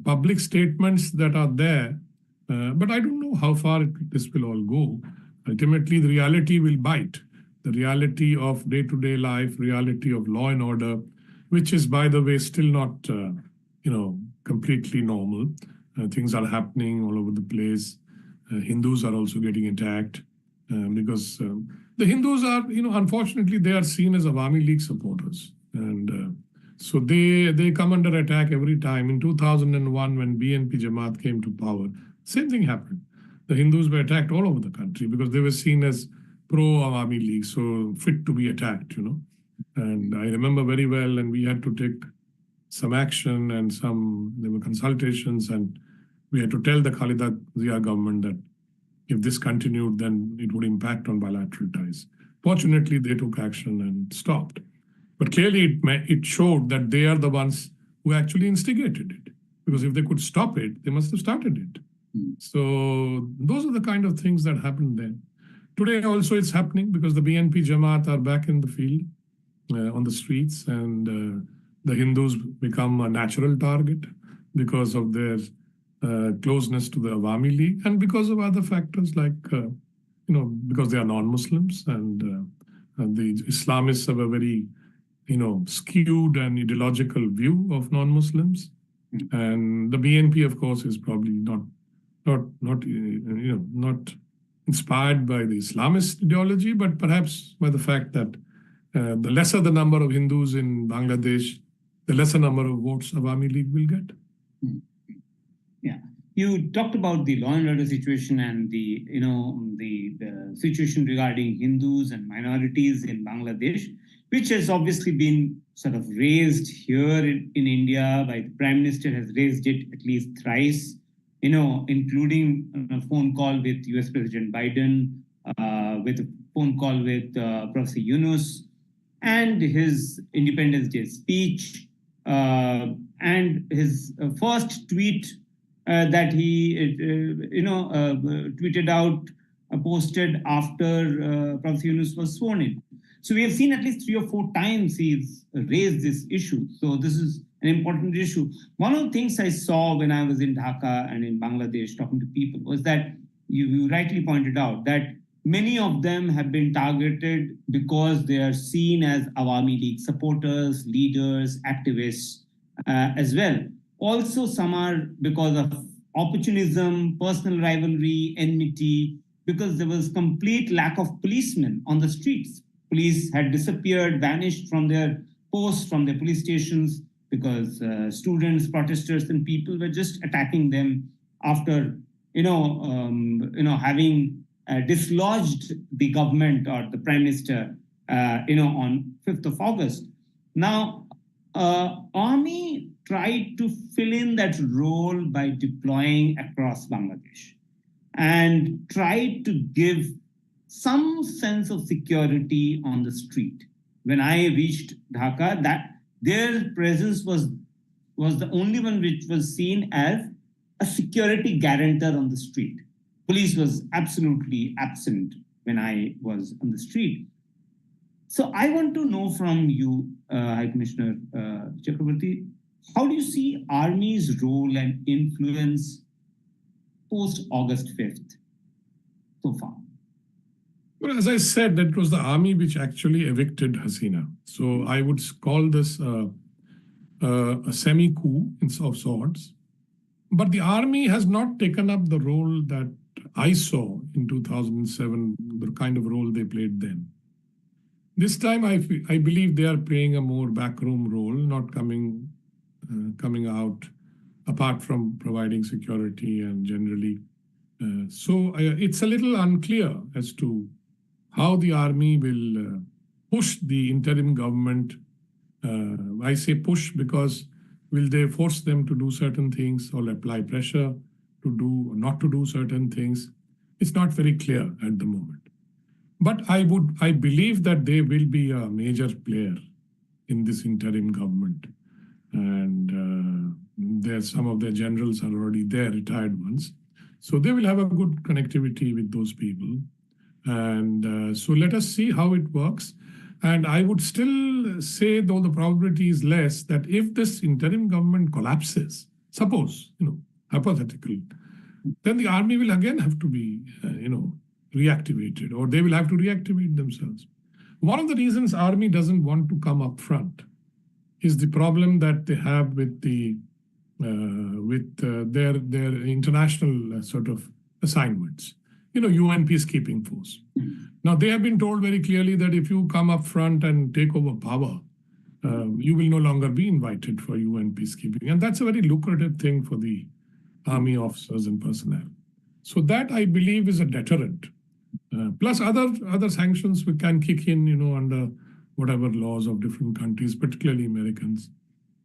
public statements that are there. But I don't know how far this will all go. Ultimately, the reality will bite. The reality of day-to-day life, reality of law and order, which is, by the way, still not, completely normal. Things are happening all over the place. Hindus are also getting attacked because the Hindus are, unfortunately, they are seen as Awami League supporters. And so they come under attack every time. In 2001, when BNP Jamaat came to power, same thing happened. The Hindus were attacked all over the country because they were seen as pro-Awami League, so fit to be attacked, And I remember very well, and we had to take some action and there were consultations, and we had to tell the Khalida Zia government that if this continued, then it would impact on bilateral ties. Fortunately, they took action and stopped. But clearly, it showed that they are the ones who actually instigated it. Because if they could stop it, they must have started it. So those are the kind of things that happened then. Today also it's happening because the BNP Jamaat are back in the field, on the streets, and the Hindus become a natural target because of their closeness to the Awami League and because of other factors like, because they are non-Muslims and the Islamists have a very, skewed and ideological view of non-Muslims. And the BNP, of course, is probably not inspired by the Islamist ideology, but perhaps by the fact that the lesser the number of Hindus in Bangladesh, the lesser number of votes Awami League will get. Yeah, you talked about the law and order situation and the situation regarding Hindus and minorities in Bangladesh, which has obviously been sort of raised here in India by the Prime Minister has raised it at least thrice, including a phone call with US President Biden, with a phone call with Professor Yunus, and his Independence Day speech, and his first tweet that he, tweeted out, posted after Professor Yunus was sworn in. So we have seen at least 3 or 4 times he's raised this issue. So this is an important issue. One of the things I saw when I was in Dhaka and in Bangladesh talking to people was that you rightly pointed out that many of them have been targeted because they are seen as Awami League supporters, leaders, activists as well. Also, some are because of opportunism, personal rivalry, enmity, because there was complete lack of policemen on the streets. Police had disappeared, vanished from their posts, from their police stations, because students, protesters, and people were just attacking them after, having dislodged the government or the prime minister, on 5th of August. Now, Army tried to fill in that role by deploying across Bangladesh and tried to give some sense of security on the street. When I reached Dhaka, that their presence was the only one which was seen as a security guarantor on the street. Police was absolutely absent when I was on the street. So I want to know from you, High Commissioner Chakravarti, how do you see Army's role and influence post-August 5th so far? Well, as I said, that was the army which actually evicted Hasina. So I would call this a semi-coup of sorts. But the army has not taken up the role that I saw in 2007, the kind of role they played then. This time, I believe they are playing a more backroom role, not coming out apart from providing security and generally. So it's a little unclear as to how the army will push the interim government. I say push because will they force them to do certain things or apply pressure to do or not to do certain things? It's not very clear at the moment. But I believe that they will be a major player in this interim government. And some of their generals are already there, retired ones. So they will have a good connectivity with those people. And so let us see how it works. And I would still say, though the probability is less, that if this interim government collapses, suppose, hypothetical, then the army will again have to be, reactivated, or they will have to reactivate themselves. One of the reasons army doesn't want to come up front is the problem that they have with their international sort of assignments. UN peacekeeping force. Now, they have been told very clearly that if you come up front and take over power, you will no longer be invited for UN peacekeeping. And that's a very lucrative thing for the army officers and personnel. So that, I believe, is a deterrent. Plus other sanctions we can kick in, under whatever laws of different countries, particularly Americans.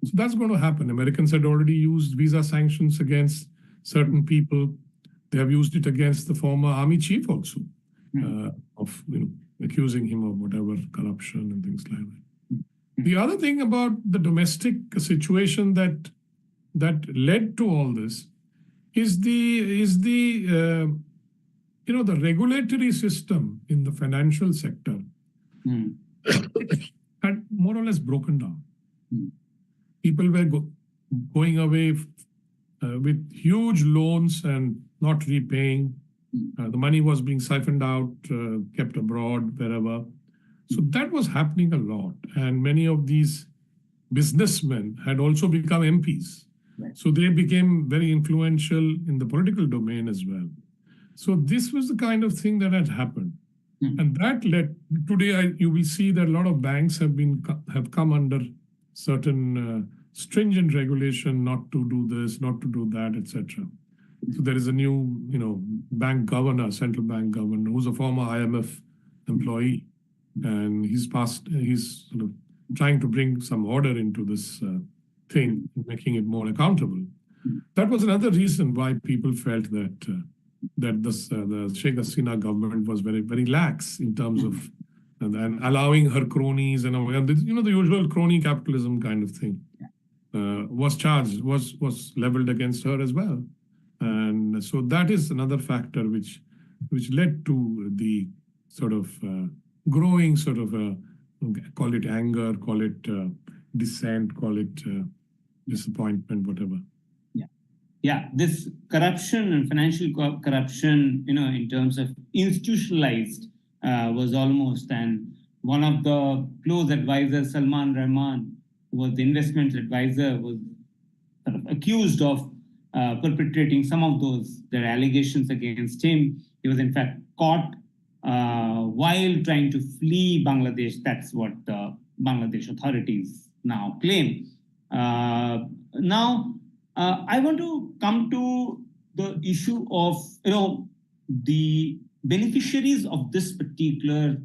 So that's going to happen. Americans had already used visa sanctions against certain people. They have used it against the former army chief also, of accusing him of whatever corruption and things like that. The other thing about the domestic situation that led to all this is the regulatory system in the financial sector had more or less broken down. People were going away with huge loans and not repaying. The money was being siphoned out, kept abroad, wherever. So that was happening a lot. And many of these businessmen had also become MPs. Right. So they became very influential in the political domain as well. So this was the kind of thing that had happened. And that led, today you will see that a lot of banks have come under certain stringent regulation not to do this, not to do that, etc. So there is a new, bank governor, central bank governor, who's a former IMF employee, and he's sort of trying to bring some order into this thing, making it more accountable. That was another reason why people felt that the Sheikh Hasina government was very lax in terms of and allowing her cronies and the usual crony capitalism kind of thing was leveled against her as well. And so that is another factor which led to the sort of growing sort of call it anger, call it dissent, call it disappointment, whatever. Yeah, this corruption and financial corruption, in terms of institutionalized, was almost, and one of the close advisors, Salman Rahman, who was the investment advisor, was sort of accused of perpetrating some of their allegations against him. He was in fact caught while trying to flee Bangladesh. That's what the Bangladesh authorities now claim. Now, I want to come to the issue of, the beneficiaries of this particular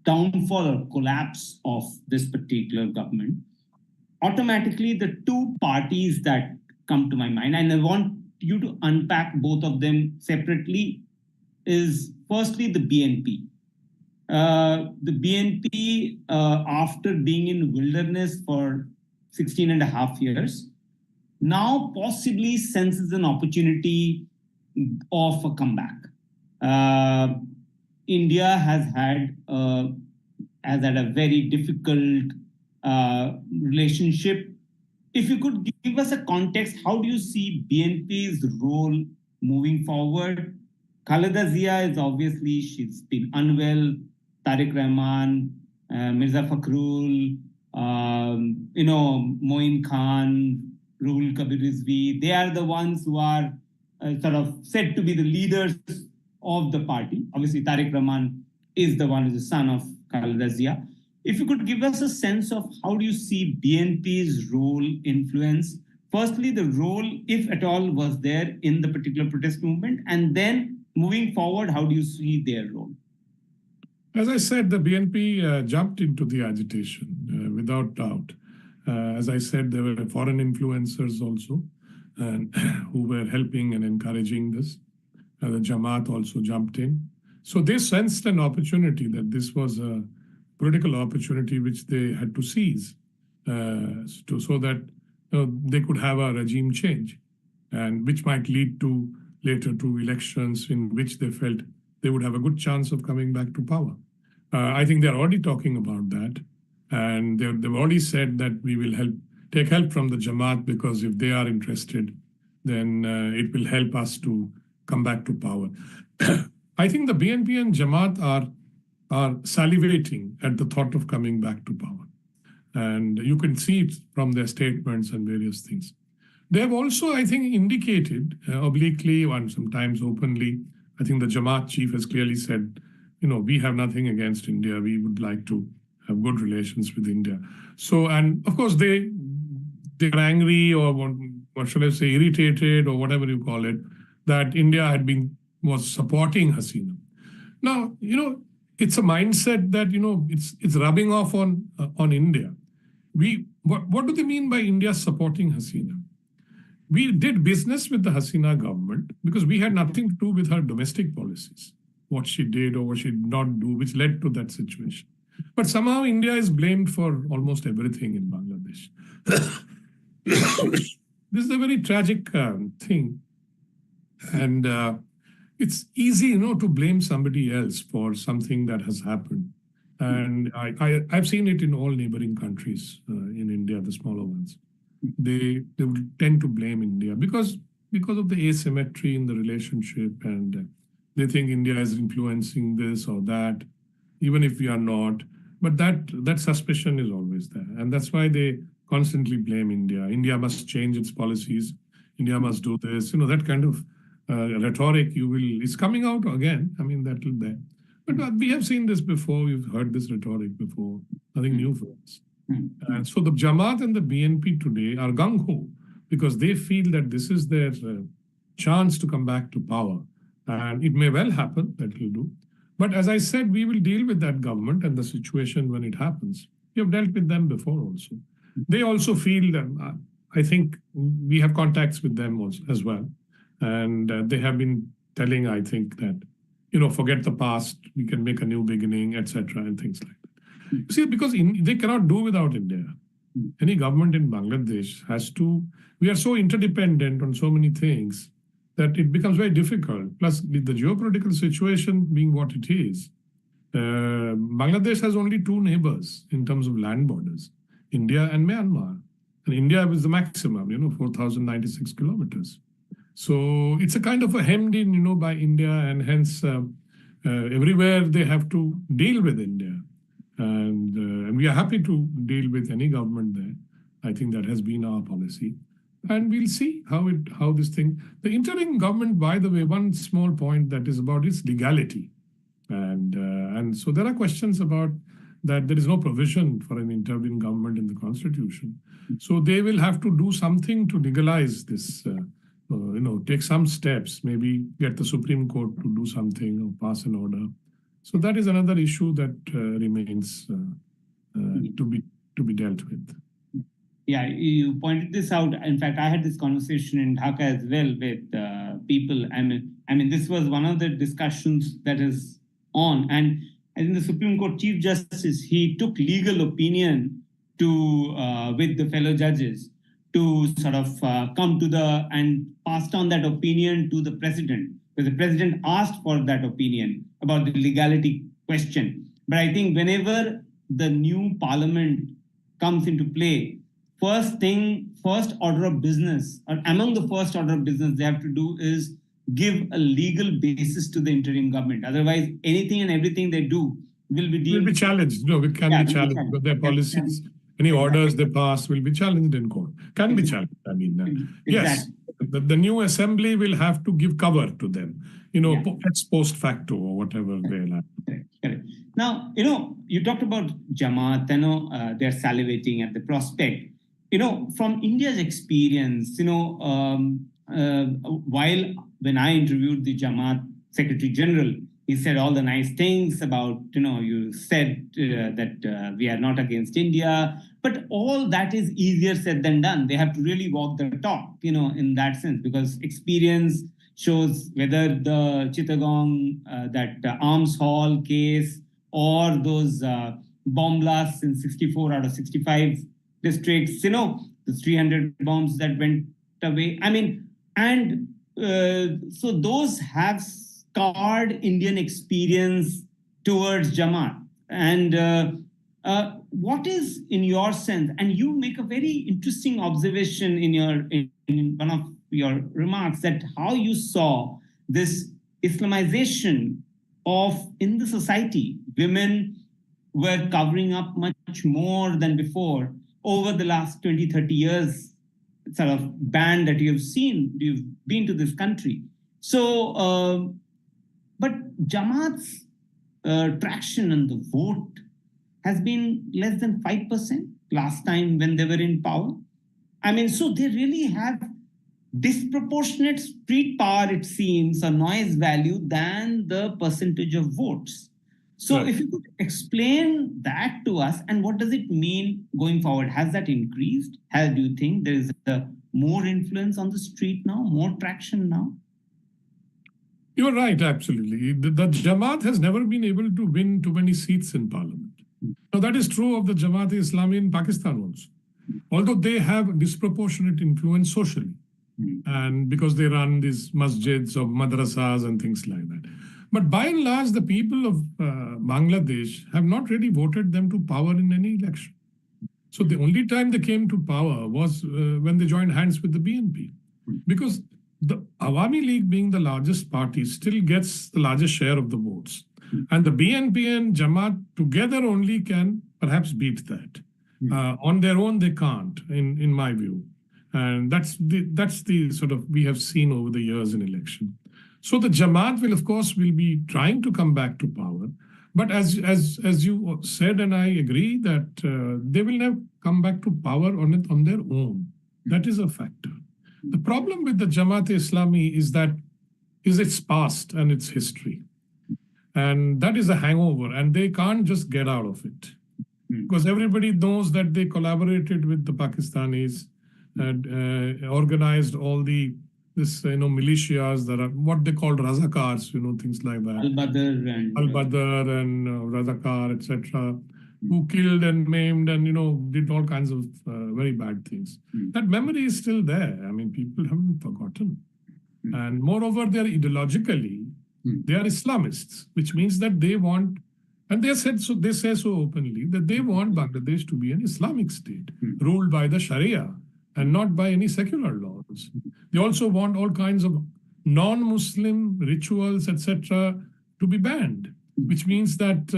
downfall or collapse of this particular government. Automatically, the two parties that come to my mind, and I want you to unpack both of them separately, is firstly the BNP. The BNP, after being in wilderness for 16 and a half years, now possibly senses an opportunity of a comeback. India has had a very difficult relationship. If you could give us a context, how do you see BNP's role moving forward? Khaleda Zia is obviously, she's been unwell. Tariq Rahman, Mirza Fakhrul, Moin Khan, Ruhul Kabir Rizvi, they are the ones who are sort of said to be the leaders of the party. Obviously, Tariq Rahman is the one who's the son of Khaleda Zia. If you could give us a sense of how do you see BNP's role, influence, firstly, the role, if at all, was there in the particular protest movement, and then moving forward, how do you see their role? As I said, the BNP jumped into the agitation without doubt. As I said, there were foreign influencers also who were helping and encouraging this. The Jamaat also jumped in. So they sensed an opportunity that this was a political opportunity which they had to seize so that they could have a regime change, and which might lead to later to elections in which they felt they would have a good chance of coming back to power. I think they're already talking about that. And they've already said that we will take help from the Jamaat, because if they are interested, then it will help us to come back to power. I think the BNP and Jamaat are salivating at the thought of coming back to power. And you can see it from their statements and various things. They have also, I think, indicated obliquely and sometimes openly, I think the Jamaat chief has clearly said, we have nothing against India. We would like to have good relations with India. So, and of course, they're angry, or what should I say, irritated, or whatever you call it, that India was supporting Hasina. Now, it's a mindset that, it's rubbing off on India. What do they mean by India supporting Hasina? We did business with the Hasina government because we had nothing to do with her domestic policies, what she did or what she did not do, which led to that situation. But somehow India is blamed for almost everything in Bangladesh. This is a very tragic thing. And it's easy, to blame somebody else for something that has happened. And I've seen it in all neighboring countries in India, the smaller ones. They would tend to blame India because of the asymmetry in the relationship, and they think India is influencing this or that, even if we are not. But that suspicion is always there. And that's why they constantly blame India. India must change its policies. India must do this. That kind of rhetoric is coming out again. I mean, that will there. But we have seen this before. We've heard this rhetoric before. Nothing new for us. And so the Jamaat and the BNP today are gung-ho because they feel that this is their chance to come back to power. And it may well happen that will do. But as I said, we will deal with that government and the situation when it happens. We have dealt with them before also. They also feel that, I think we have contacts with them also, as well. And they have been telling, I think, that, forget the past, we can make a new beginning, etc., and things like that. You see, because they cannot do without India. Any government in Bangladesh has to, we are so interdependent on so many things that it becomes very difficult. Plus, with the geopolitical situation being what it is, Bangladesh has only two neighbors in terms of land borders, India and Myanmar. And India is the maximum, 4,096 kilometers. So it's a kind of a hemmed in, by India, and hence everywhere they have to deal with India. And we are happy to deal with any government there. I think that has been our policy. And we'll see how this thing... The interim government, by the way, one small point that is about its legality. And so there are questions about that there is no provision for an interim government in the constitution. So they will have to do something to legalize this, take some steps, maybe get the Supreme Court to do something or pass an order. So that is another issue that remains to be dealt with. Yeah, you pointed this out. In fact, I had this conversation in Dhaka as well with people. I mean, this was one of the discussions that is on. And I think the Supreme Court Chief Justice, he took legal opinion with the fellow judges to sort of come to and passed on that opinion to the president, because the president asked for that opinion about the legality question. But I think whenever the new parliament comes into play, first order of business, or among the first order of business they have to do is give a legal basis to the interim government. Otherwise, anything and everything they do will be challenged. No, it can be challenged. But their policies, any orders they pass will be challenged in court. Can be challenged. I mean, yes, the new assembly will have to give cover to them. It's post facto or whatever they like. Correct. Now, you talked about Jamaat. I know they're salivating at the prospect. From India's experience, while when I interviewed the Jamaat Secretary General, he said all the nice things about, you said that we are not against India, but all that is easier said than done. They have to really walk the talk, in that sense, because experience shows whether the Chittagong, that arms haul case, or those bomb blasts in 64 out of 65 districts, the 300 bombs that went away. I mean, and so those have scarred Indian experience towards Jamaat. And what is, in your sense, and you make a very interesting observation in one of your remarks, that how you saw this Islamization in the society. Women were covering up much more than before over the last 20, 30 years, sort of ban that you've been to this country. So, but Jamaat's traction on the vote has been less than 5% last time when they were in power. I mean, so they really have disproportionate street power, it seems, or noise value than the percentage of votes. So if you could explain that to us, and what does it mean going forward? Has that increased? Do you think there is more influence on the street now, more traction now? You're right, absolutely. The Jamaat has never been able to win too many seats in parliament. Now, that is true of the Jamaat-e-Islami in Pakistan also, although they have disproportionate influence socially, and because they run these masjids or madrasas and things like that. But by and large, the people of Bangladesh have not really voted them to power in any election. So the only time they came to power was when they joined hands with the BNP. Because the Awami League, being the largest party, still gets the largest share of the votes. And the BNP and Jamaat together only can perhaps beat that. On their own, they can't, in my view. And that's the sort of we have seen over the years in election. So the Jamaat will, of course, be trying to come back to power. But as you said, and I agree, that they will never come back to power on their own. That is a factor. The problem with the Jamaat-e-Islami is its past and its history. And that is a hangover, and they can't just get out of it. because everybody knows that they collaborated with the Pakistanis and organized all militias that are what they called Razakars, things like that. Al-Badr and Razakar, etc., who killed and maimed and, did all kinds of very bad things. That memory is still there. I mean, people haven't forgotten. And moreover, they are ideologically, they are Islamists, which means that they want, and they say so openly, that they want Bangladesh to be an Islamic state, ruled by the Sharia and not by any secular laws. They also want all kinds of non-Muslim rituals, etc., to be banned, which means that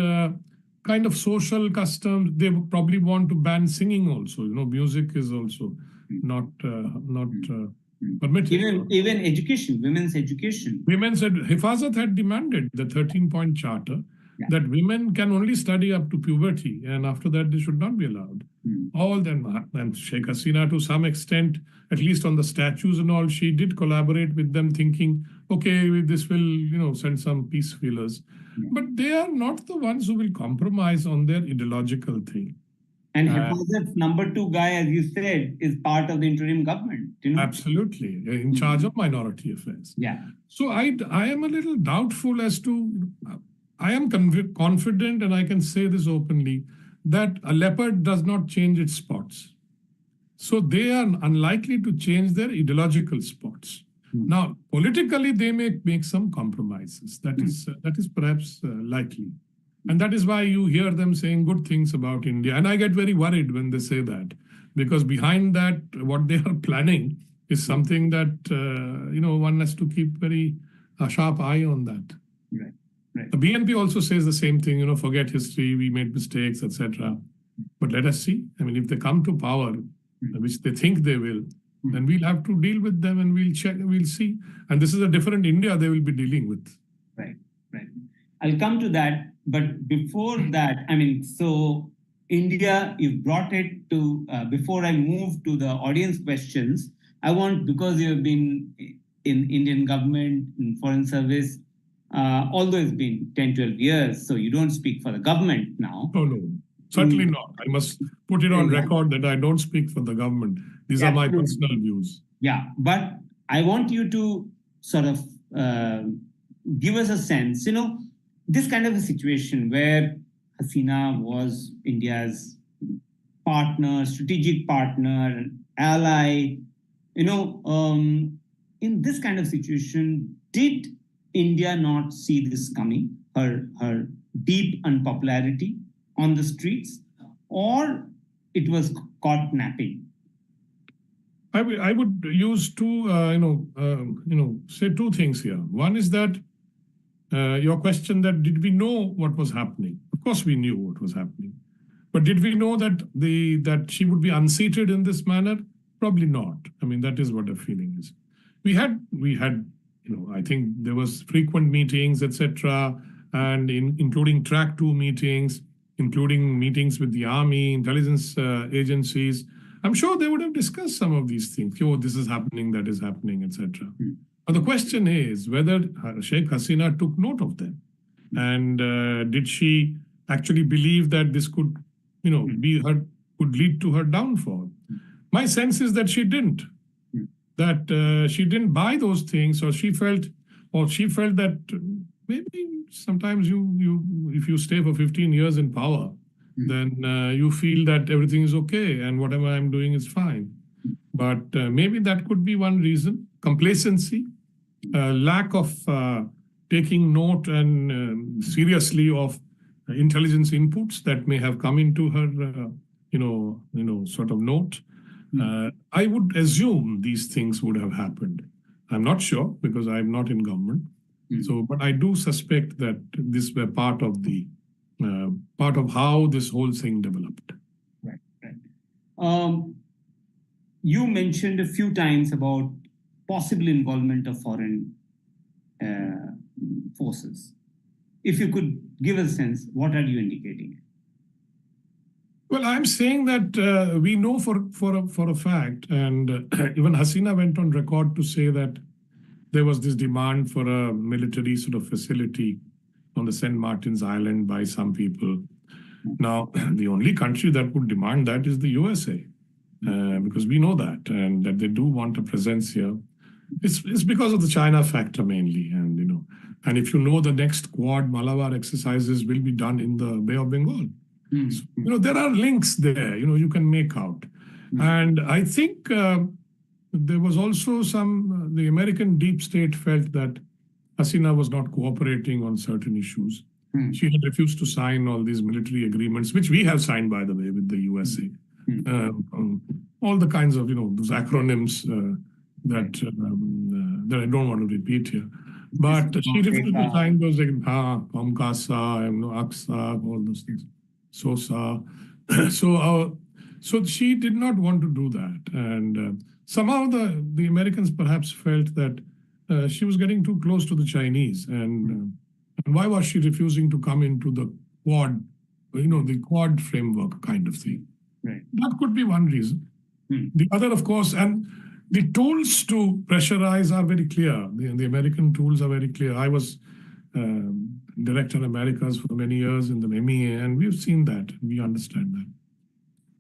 kind of social customs, they would probably want to ban singing also. Music is also not permitted. Even education, women's education. Hifazat had demanded the 13-point charter that women can only study up to puberty, and after that they should not be allowed. All them, and Sheikh Hasina, to some extent, at least on the statues and all, she did collaborate with them, thinking, okay, this will, send some peace feelers. But they are not the ones who will compromise on their ideological thing. And Hifazat's number 2 guy, as you said, is part of the interim government. Absolutely, in charge of minority affairs. So I am a little doubtful as to, I am confident, and I can say this openly, that a leopard does not change its spots. So they are unlikely to change their ideological spots. Now, politically, they may make some compromises. That is perhaps likely. And that is why you hear them saying good things about India. And I get very worried when they say that, because behind that, what they are planning is something that, one has to keep a sharp eye on that. Right. The BNP also says the same thing, forget history, we made mistakes, etc. But let us see. I mean, if they come to power, which they think they will, then we'll have to deal with them and we'll check, we'll see. And this is a different India they will be dealing with. Right. I'll come to that. But before that, so India, you've brought it to, before I move to the audience questions, I want, because you've been in Indian government, in foreign service, although it's been 10, 12 years, so you don't speak for the government now. Oh, no, certainly not. I must put it on record that I don't speak for the government. These are my personal views. Yeah, but I want you to sort of give us a sense, this kind of a situation where Hasina was India's partner, strategic partner, ally, in this kind of situation, did India not see this coming, her deep unpopularity on the streets, or it was caught napping? I would use say two things here. One is that your question that did we know what was happening? Of course, we knew what was happening, but did we know that that she would be unseated in this manner? Probably not. I mean, that is what the feeling is. We had. I think there was frequent meetings, etc., and including track 2 meetings, including meetings with the army, intelligence agencies. I'm sure they would have discussed some of these things. Oh, this is happening, that is happening, etc. But the question is whether Sheikh Hasina took note of them, and did she actually believe that this could, could lead to her downfall? My sense is that she didn't. That she didn't buy those things, or she felt that maybe sometimes if you stay for 15 years in power, then you feel that everything is okay and whatever I'm doing is fine. But maybe that could be one reason: complacency, lack of taking note and seriously of intelligence inputs that may have come into her, sort of note. I would assume these things would have happened. I'm not sure because I'm not in government. So, but I do suspect that this were part of how this whole thing developed. Right. You mentioned a few times about possible involvement of foreign forces. If you could give a sense, what are you indicating? Well, I'm saying that we know for a fact, and even Hasina went on record to say that there was this demand for a military sort of facility on the St. Martin's Island by some people. Now, the only country that would demand that is the USA, because we know that, and that they do want a presence here. It's because of the China factor mainly, and if you know, the next Quad Malabar exercises will be done in the Bay of Bengal. So, there are links there, you can make out. And I think there was also the American deep state felt that Hasina was not cooperating on certain issues. She had refused to sign all these military agreements, which we have signed, by the way, with the USA. All the kinds of, those acronyms that I don't want to repeat here. But she refused to sign those, like PAMCASA, AXA, all those things. SOSA. So she did not want to do that. And somehow the Americans perhaps felt that she was getting too close to the Chinese. And why was she refusing to come into the Quad, the Quad framework kind of thing? Right. That could be one reason. The other, of course, and the tools to pressurize are very clear. The American tools are very clear. I was Director Americas for many years in the MEA, and we've seen that. We understand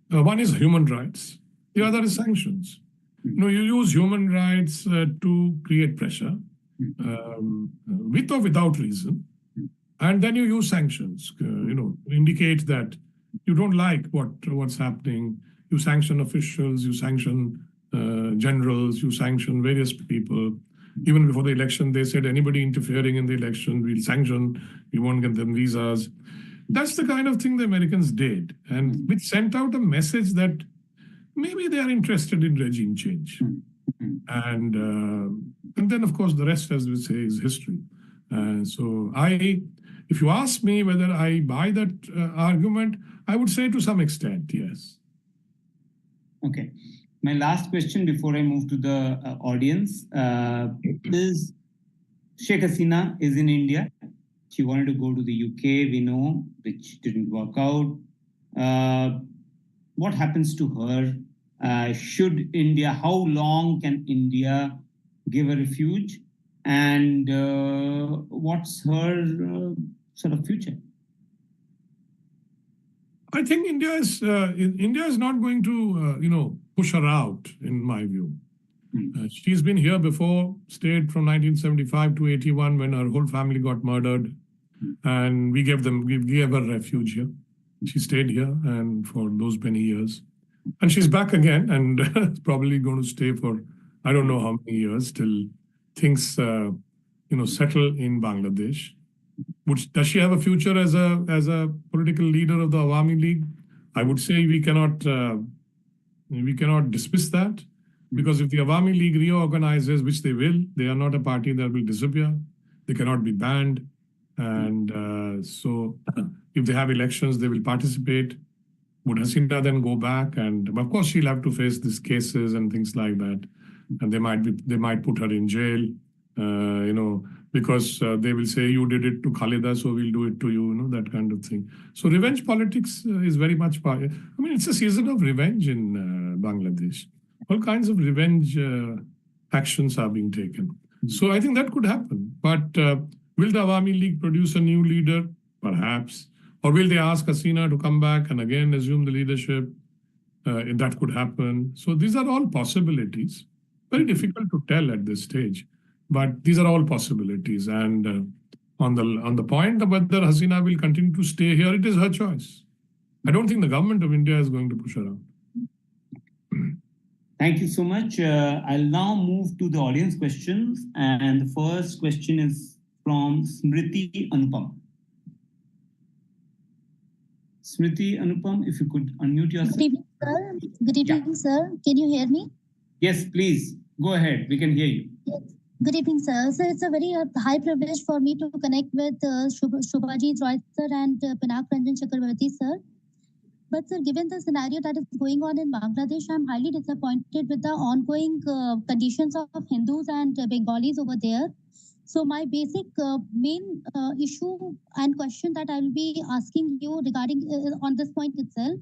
that. One is human rights. The other is sanctions. You use human rights to create pressure, with or without reason. And then you use sanctions, indicate that you don't like what's happening. You sanction officials, you sanction generals, you sanction various people. Even before the election, they said anybody interfering in the election, we'll sanction, we won't get them visas. That's the kind of thing the Americans did, and which sent out a message that maybe they are interested in regime change. And then, of course, the rest, as we say, is history. So if you ask me whether I buy that argument, I would say to some extent, yes. Okay. My last question before I move to the audience is, Sheikh Hasina is in India. She wanted to go to the UK, we know, which didn't work out. What happens to her? Should India, how long can India give a refuge? And what's her sort of future? I think India is not going to, push her out, in my view. She's been here before, stayed from 1975 to 81 when her whole family got murdered. And we gave her refuge here. She stayed here and for those many years. And she's back again and probably going to stay for, I don't know how many years, till things, settle in Bangladesh. Does she have a future as a political leader of the Awami League? I would say we cannot dismiss that, because if the Awami League reorganizes, which they will, they are not a party that will disappear. They cannot be banned. And so if they have elections, they will participate. Would Hasina then go back? And of course, she'll have to face these cases and things like that. And they might put her in jail, because they will say, you did it to Khalida, so we'll do it to you, that kind of thing. So revenge politics is very much part. I mean, it's a season of revenge in Bangladesh. All kinds of revenge actions are being taken. So I think that could happen. But will the Awami League produce a new leader? Perhaps. Or will they ask Hasina to come back and again assume the leadership? That could happen. So these are all possibilities. Very difficult to tell at this stage. But these are all possibilities. And on the point of whether Hasina will continue to stay here, it is her choice. I don't think the government of India is going to push her out. Thank you so much. I'll now move to the audience questions. And the first question is from Smriti Anupam. Smriti Anupam, if you could unmute yourself. Good evening, sir. Good evening, sir. Can you hear me? Yes, please. Go ahead. We can hear you. Yes. Good evening, sir. So it's a very high privilege for me to connect with Shubhajit Roy, sir, and Pinak Ranjan Chakravarty, sir. But sir, given the scenario that is going on in Bangladesh, I'm highly disappointed with the ongoing conditions of Hindus and Bengalis over there. So my basic main issue and question that I will be asking you regarding on this point itself,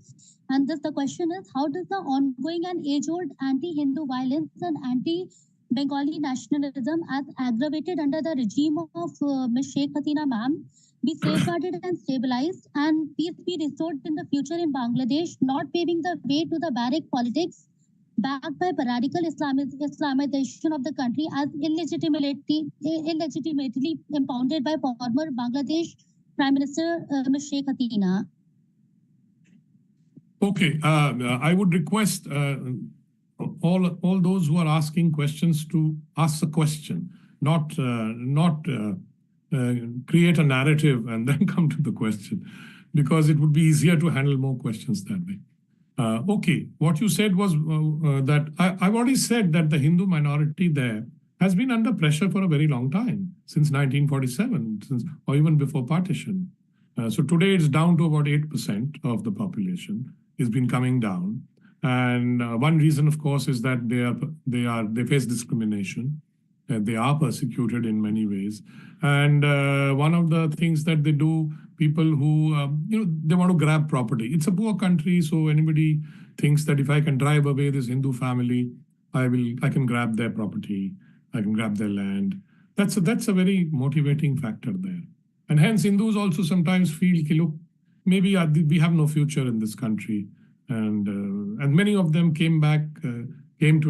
and the question is, how does the ongoing and age-old anti-Hindu violence and anti-Bengali nationalism as aggravated under the regime of Ms. Sheikh Hasina ma'am be safeguarded and stabilized, and peace be restored in the future in Bangladesh, not paving the way to the barrack politics backed by radical Islamization of the country as illegitimately impounded by former Bangladesh Prime Minister Ms. Sheikh Hasina. Okay, I would request all those who are asking questions to ask a question, not create a narrative and then come to the question, because it would be easier to handle more questions that way. Okay, what you said was that I've already said that the Hindu minority there has been under pressure for a very long time, since 1947, or even before partition. So today it's down to about 8% of the population. It's been coming down. And one reason, of course, is that they face discrimination. They are persecuted in many ways. And one of the things that they do, people who, they want to grab property. It's a poor country, so anybody thinks that if I can drive away this Hindu family, I can grab their property, I can grab their land. That's a very motivating factor there. And hence Hindus also sometimes feel, look, maybe we have no future in this country. And many of them came to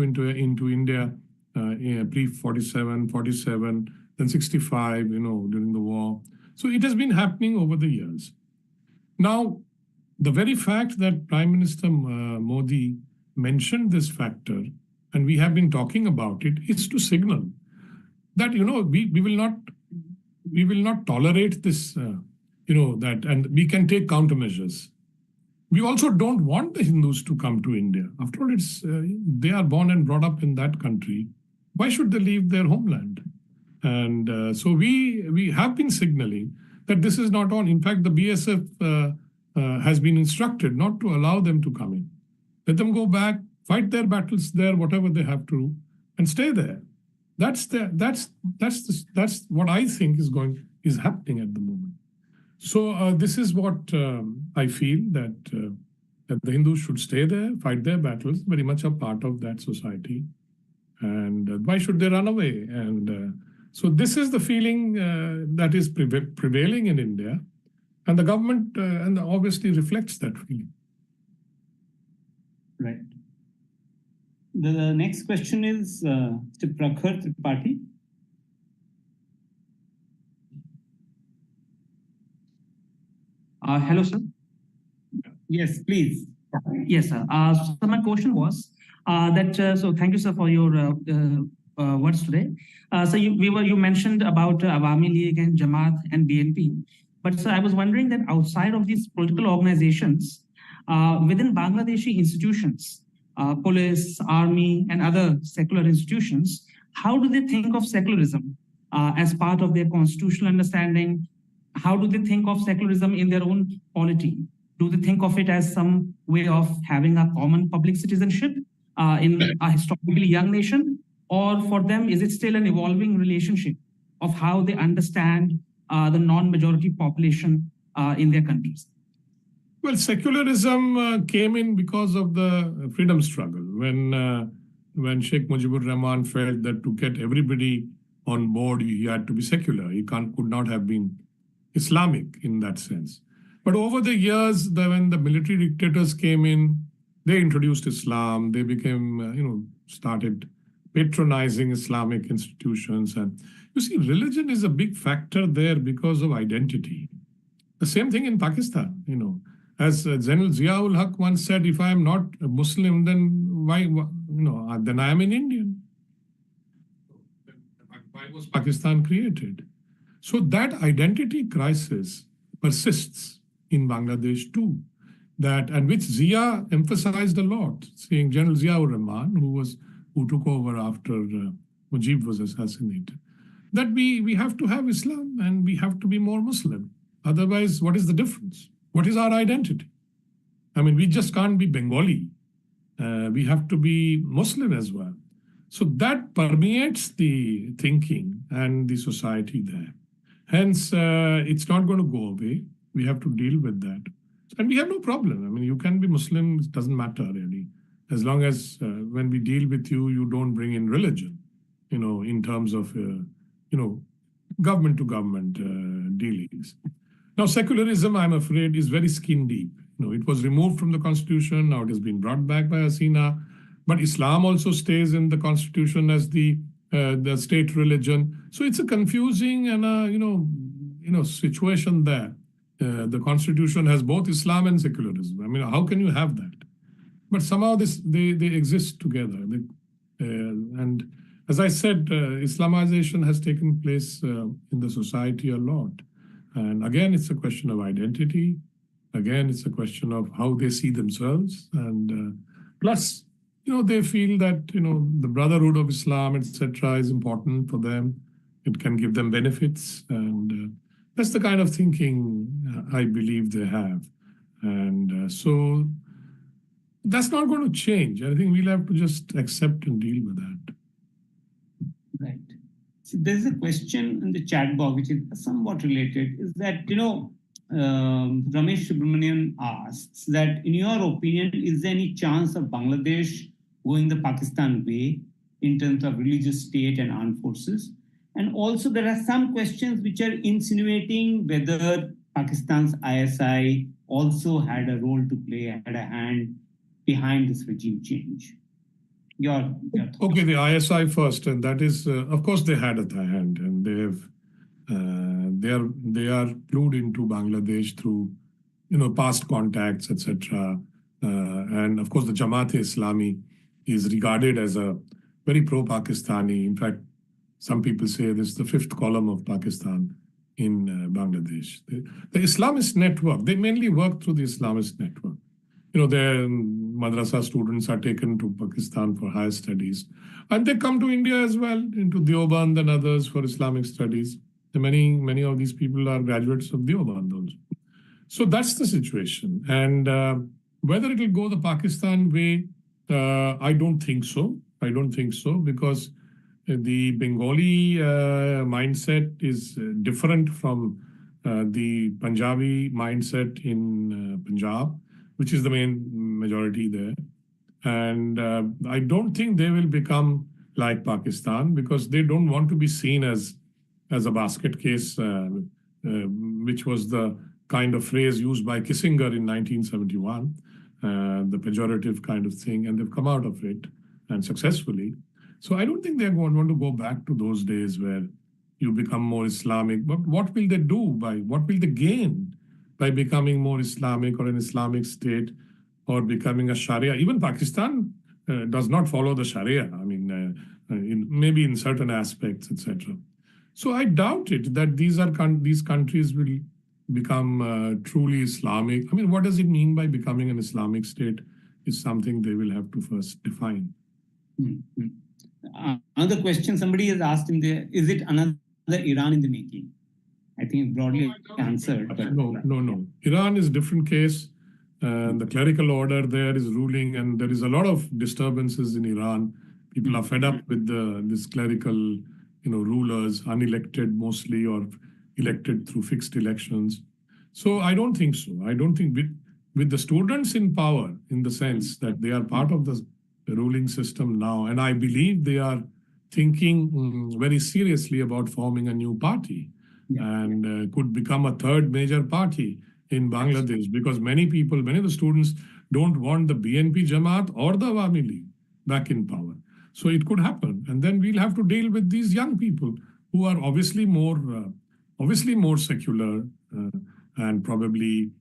India pre-47, 47, then 65, during the war. So it has been happening over the years. Now, the very fact that Prime Minister Modi mentioned this factor, and we have been talking about it, is to signal that, we will not tolerate this, that, and we can take countermeasures. We also don't want the Hindus to come to India. After all, they are born and brought up in that country. Why should they leave their homeland? And so we have been signaling that this is not on. In fact, the BSF has been instructed not to allow them to come in. Let them go back, fight their battles there, whatever they have to do, and stay there. That's what I think is happening at the moment. So this is what I feel, that the Hindus should stay there, fight their battles, very much a part of that society. And why should they run away? And so this is the feeling that is prevailing in India. And the government and obviously reflects that feeling. Right. The next question is to Prakhar Tripathi. Hello, sir. Yes, please. Yes, sir. So my question was so thank you, sir, for your words today. So you mentioned about Awami League and Jamaat and BNP. But sir, I was wondering that outside of these political organizations, within Bangladeshi institutions, police, army, and other secular institutions, how do they think of secularism as part of their constitutional understanding? How do they think of secularism in their own polity? Do they think of it as some way of having a common public citizenship in a historically young nation? Or for them, is it still an evolving relationship of how they understand the non-majority population in their countries? Well, secularism came in because of the freedom struggle. When Sheikh Mujibur Rahman felt that to get everybody on board, he had to be secular. He could not have been Islamic in that sense. But over the years, when the military dictators came in, they introduced Islam. They became, started patronizing Islamic institutions. And you see, religion is a big factor there because of identity. The same thing in Pakistan, As Zainul Ziaul Haq once said, if I am not a Muslim, then why, then I am an Indian. Why was Pakistan created? So that identity crisis persists in Bangladesh too, and which Zia emphasized a lot, saying General Ziaur Rahman, who took over after Mujib was assassinated, that we have to have Islam and we have to be more Muslim. Otherwise, what is the difference? What is our identity? I mean, we just can't be Bengali. We have to be Muslim as well. So that permeates the thinking and the society there. Hence, it's not going to go away. We have to deal with that. And we have no problem. I mean, you can be Muslim, it doesn't matter really. As long as when we deal with you, you don't bring in religion, in terms of, government-to-government dealings. Now, secularism, I'm afraid, is very skin deep. It was removed from the constitution. Now it has been brought back by Hasina. But Islam also stays in the constitution as the state religion. So it's a confusing and situation there. The constitution has both Islam and secularism. I mean, how can you have that? But somehow they exist together. And as I said, Islamization has taken place in the society a lot. And again, it's a question of identity. Again, it's a question of how they see themselves. And plus, they feel that, the brotherhood of Islam, etc., is important for them. It can give them benefits. And that's the kind of thinking I believe they have. And so that's not going to change. I think we'll have to just accept and deal with that. Right. So there's a question in the chat box which is somewhat related, is that, Ramesh Subramanian asks that, in your opinion, is there any chance of Bangladesh going the Pakistan way in terms of religious state and armed forces? And also there are some questions which are insinuating whether Pakistan's ISI also had a role to play, had a hand behind this regime change. Your thoughts. Okay, the ISI first, and that is, of course, they had a hand, and they are glued into Bangladesh through, past contacts, etc. And of course, the Jamaat-e-Islami is regarded as a very pro-Pakistani. In fact, some people say this is the fifth column of Pakistan in Bangladesh. The Islamist network, they mainly work through the Islamist network. Their madrasa students are taken to Pakistan for higher studies. And they come to India as well, into Deoband and others for Islamic studies. Many of these people are graduates of Deoband also. So that's the situation. And whether it will go the Pakistan way, I don't think so. I don't think so, because the Bengali mindset is different from the Punjabi mindset in Punjab, which is the main majority there. And I don't think they will become like Pakistan, because they don't want to be seen as a basket case, which was the kind of phrase used by Kissinger in 1971, the pejorative kind of thing, and they've come out of it, and successfully. So I don't think they want to go back to those days where you become more Islamic. But what will they do? What will they gain by becoming more Islamic or an Islamic state, or becoming a Sharia? Even Pakistan does not follow the Sharia. I mean, maybe in certain aspects, etc. So I doubt it that these countries will become truly Islamic. I mean, what does it mean by becoming an Islamic state is something they will have to first define. Mm-hmm. Another question somebody has asked in there, is it another Iran in the making? I think broadly answered. But No. Iran is a different case. The clerical order there is ruling, and there is a lot of disturbances in Iran. People are fed up with this clerical, rulers, unelected mostly, or elected through fixed elections. So I don't think so. I don't think with the students in power, in the sense that they are part of the ruling system now, and I believe they are thinking very seriously about forming a new party. And could become a third major party in Bangladesh, because many of the students don't want the BNP Jamaat or the Awami League back in power. So it could happen. And then we'll have to deal with these young people who are obviously more secular and probably,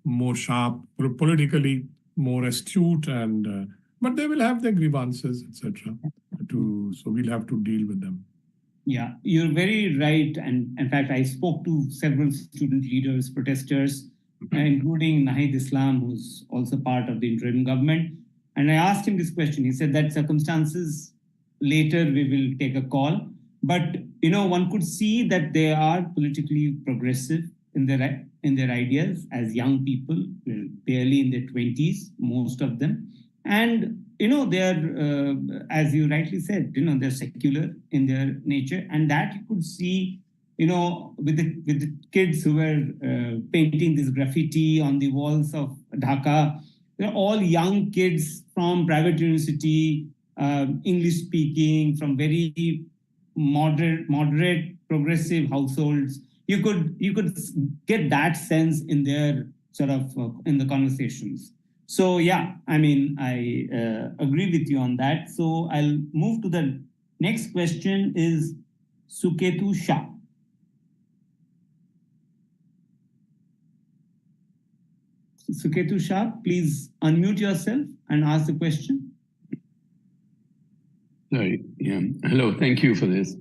more sharp, politically more astute, and but they will have their grievances, etc. So we'll have to deal with them. Yeah, you're very right. And in fact, I spoke to several student leaders, protesters, including Nahid Islam, who's also part of the interim government. And I asked him this question. He said that circumstances later we will take a call. But, one could see that they are politically progressive in their ideas as young people, barely in their 20s, most of them. And they're, as you rightly said, they're secular in their nature. And that you could see, with the kids who were painting this graffiti on the walls of Dhaka. They're all young kids from private university, English speaking, from very moderate, progressive households. You could get that sense in their sort of in the conversations. So yeah, I mean, I agree with you on that. So I'll move to the next question. Is Suketu Shah. Suketu Shah, please unmute yourself and ask the question. Sorry. Yeah. Hello. Thank you for this.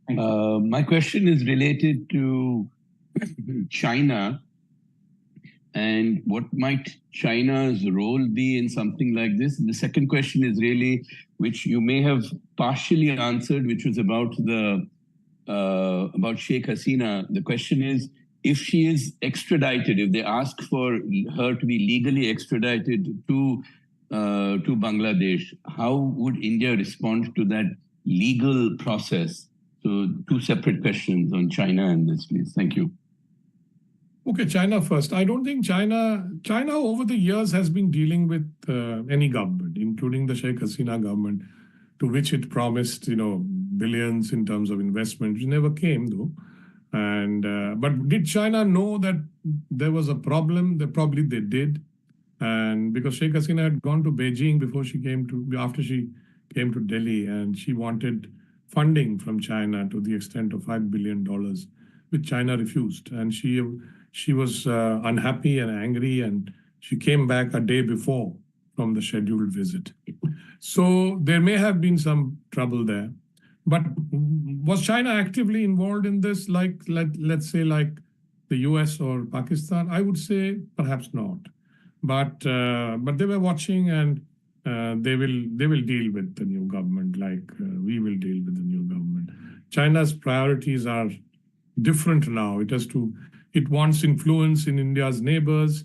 My question is related to China and what might China's role be in something like this. The second question is really, which you may have partially answered, which was about Sheikh Hasina. The question is, if she is extradited, if they ask for her to be legally extradited to Bangladesh, how would India respond to that legal process? So two separate questions on China and this, please. Thank you. Okay, China first. I don't think China over the years has been dealing with any government, including the Sheikh Hasina government, to which it promised, billions in terms of investment, which never came though. And but did China know that there was a problem? Probably they did. And because Sheikh Hasina had gone to Beijing after she came to Delhi, and she wanted funding from China to the extent of $5 billion, which China refused. And she was unhappy and angry, and she came back a day before from the scheduled visit. So there may have been some trouble there. But was China actively involved in this, let's say like the US or Pakistan? I would say perhaps not. But they were watching, and they will deal with the new government like we will deal with the new government. China's priorities are different now. It wants influence in India's neighbors.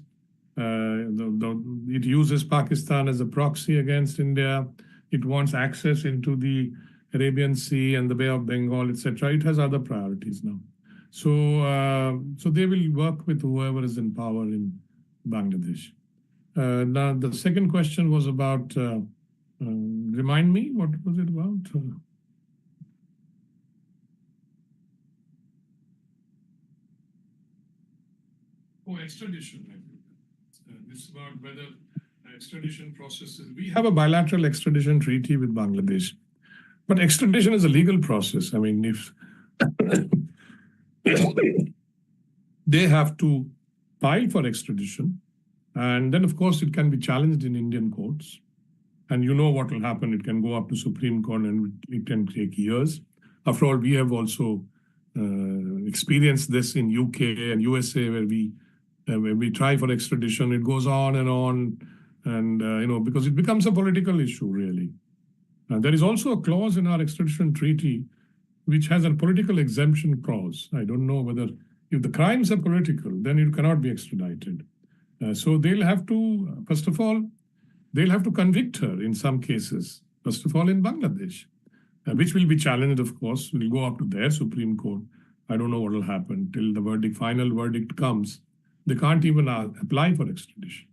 It uses Pakistan as a proxy against India. It wants access into the Arabian Sea and the Bay of Bengal, etc. It has other priorities now. So they will work with whoever is in power in Bangladesh. Now, the second question was about, remind me, what was it about? Extradition. This is about whether extradition processes. We have a bilateral extradition treaty with Bangladesh, but extradition is a legal process. I mean, if they have to file for extradition, and then, of course, it can be challenged in Indian courts. And you know what will happen. It can go up to Supreme Court, and it can take years. After all, we have also experienced this in UK and USA, where when we try for extradition, it goes on, and because it becomes a political issue, really. There is also a clause in our extradition treaty which has a political exemption clause. I don't know whether, if the crimes are political, then it cannot be extradited. So they'll have to, first of all, convict her in some cases, first of all in Bangladesh, which will be challenged, of course, will go up to their Supreme Court. I don't know what will happen till the final verdict comes. They can't even apply for extradition.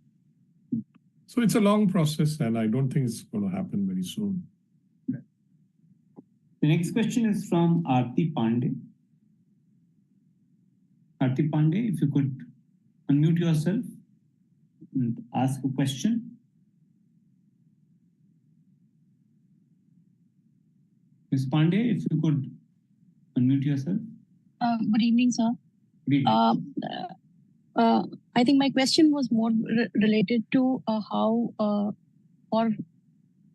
So it's a long process, and I don't think it's going to happen very soon. The next question is from Aarti Pandey. Aarti Pandey, if you could unmute yourself and ask a question. Ms. Pandey, if you could unmute yourself. Good evening, sir. Good evening. I think my question was more related to how or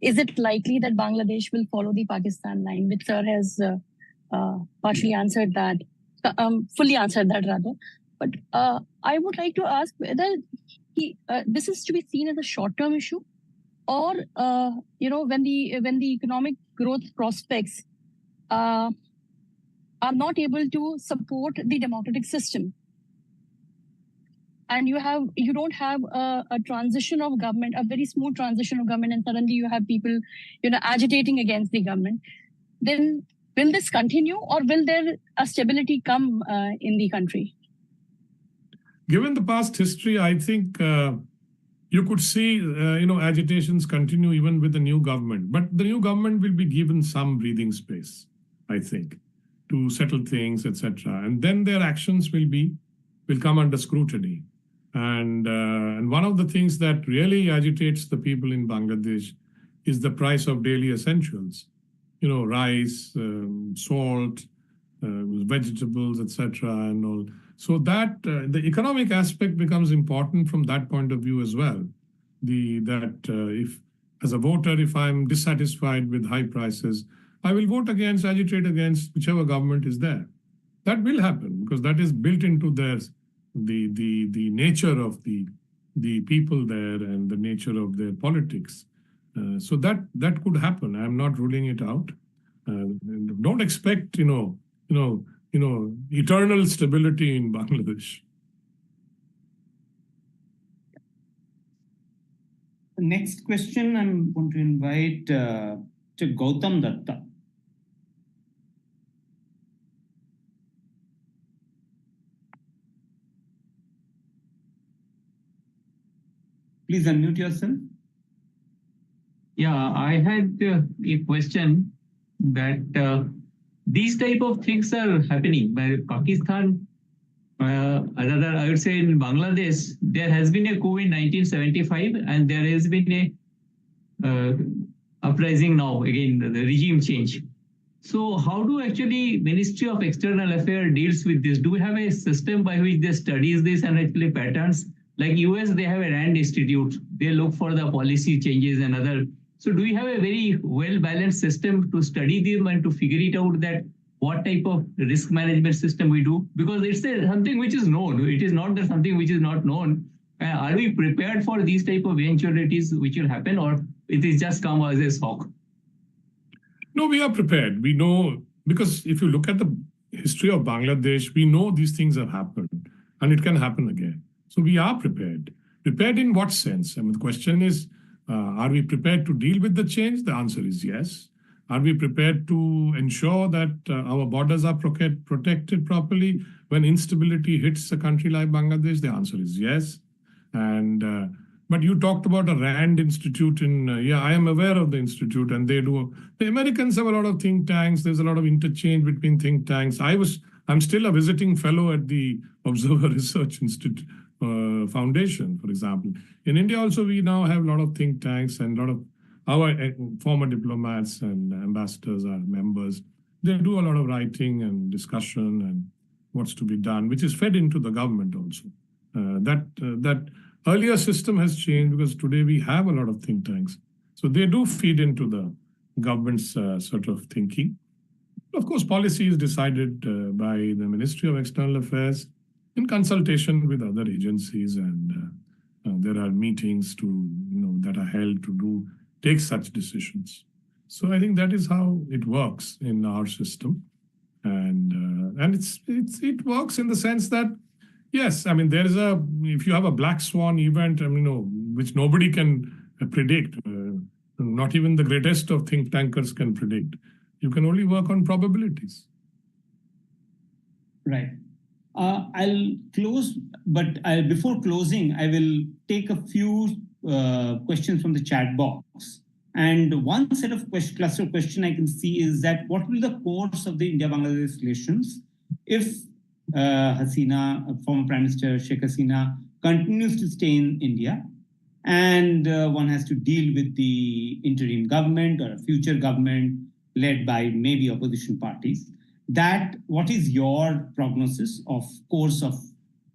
is it likely that Bangladesh will follow the Pakistan line, which sir has partially answered that, fully answered that rather. But I would like to ask whether this is to be seen as a short-term issue, or when the economic growth prospects are not able to support the democratic system, and you don't have a transition of government, a very smooth transition of government, and suddenly you have people agitating against the government, then will this continue, or will there a stability come in the country? Given the past history, I think you could see agitations continue even with the new government, but the new government will be given some breathing space. I think, to settle things, etc. And then their actions will come under scrutiny. And one of the things that really agitates the people in Bangladesh is the price of daily essentials, rice, salt, vegetables, etc. and all. So that the economic aspect becomes important from that point of view as well. If as a voter, if I'm dissatisfied with high prices, I will agitate against whichever government is there. That will happen because that is built into the nature of the people there and the nature of their politics. So that could happen. I'm not ruling it out. Don't expect eternal stability in Bangladesh. The next question I'm going to invite to Gautam Datta. Please unmute yourself. Yeah, I had a question that these type of things are happening by Pakistan. Rather, I would say in Bangladesh, there has been a coup in 1975 and there has been a uprising now, again, the regime change. So how do actually Ministry of External Affairs deals with this? Do we have a system by which they studies this and actually patterns? Like US, they have a RAND Institute. They look for the policy changes and other. So do we have a very well-balanced system to study them and to figure it out that what type of risk management system we do? Because it's something which is known. It is not that something which is not known. Are we prepared for these type of eventualities which will happen, or it is just come as a shock? No, we are prepared. We know, because if you look at the history of Bangladesh, we know these things have happened and it can happen again. So we are prepared. Prepared in what sense? I mean, the question is, are we prepared to deal with the change? The answer is yes. Are we prepared to ensure that our borders are protected properly when instability hits a country like Bangladesh? The answer is yes. But you talked about a RAND Institute I am aware of the institute, and they do. The Americans have a lot of think tanks. There's a lot of interchange between think tanks. I'm still a visiting fellow at the Observer Research Institute Foundation, for example. In India also, we now have a lot of think tanks, and a lot of our former diplomats and ambassadors are members. They do a lot of writing and discussion and what's to be done, which is fed into the government also. That earlier system has changed because today we have a lot of think tanks. So they do feed into the government's sort of thinking. Of course, policy is decided by the Ministry of External Affairs in consultation with other agencies, and there are meetings that are held to take such decisions. So I think that is how it works in our system, and it works in the sense that yes, I mean if you have a black swan event, which nobody can predict, not even the greatest of think tankers can predict. You can only work on probabilities. Right. I'll close, but before closing, I will take a few questions from the chat box. And one set of cluster question I can see is that what will the course of the India-Bangladesh relations if Hasina, former Prime Minister Sheikh Hasina, continues to stay in India, and one has to deal with the interim government or a future government led by maybe opposition parties? What is your prognosis of course of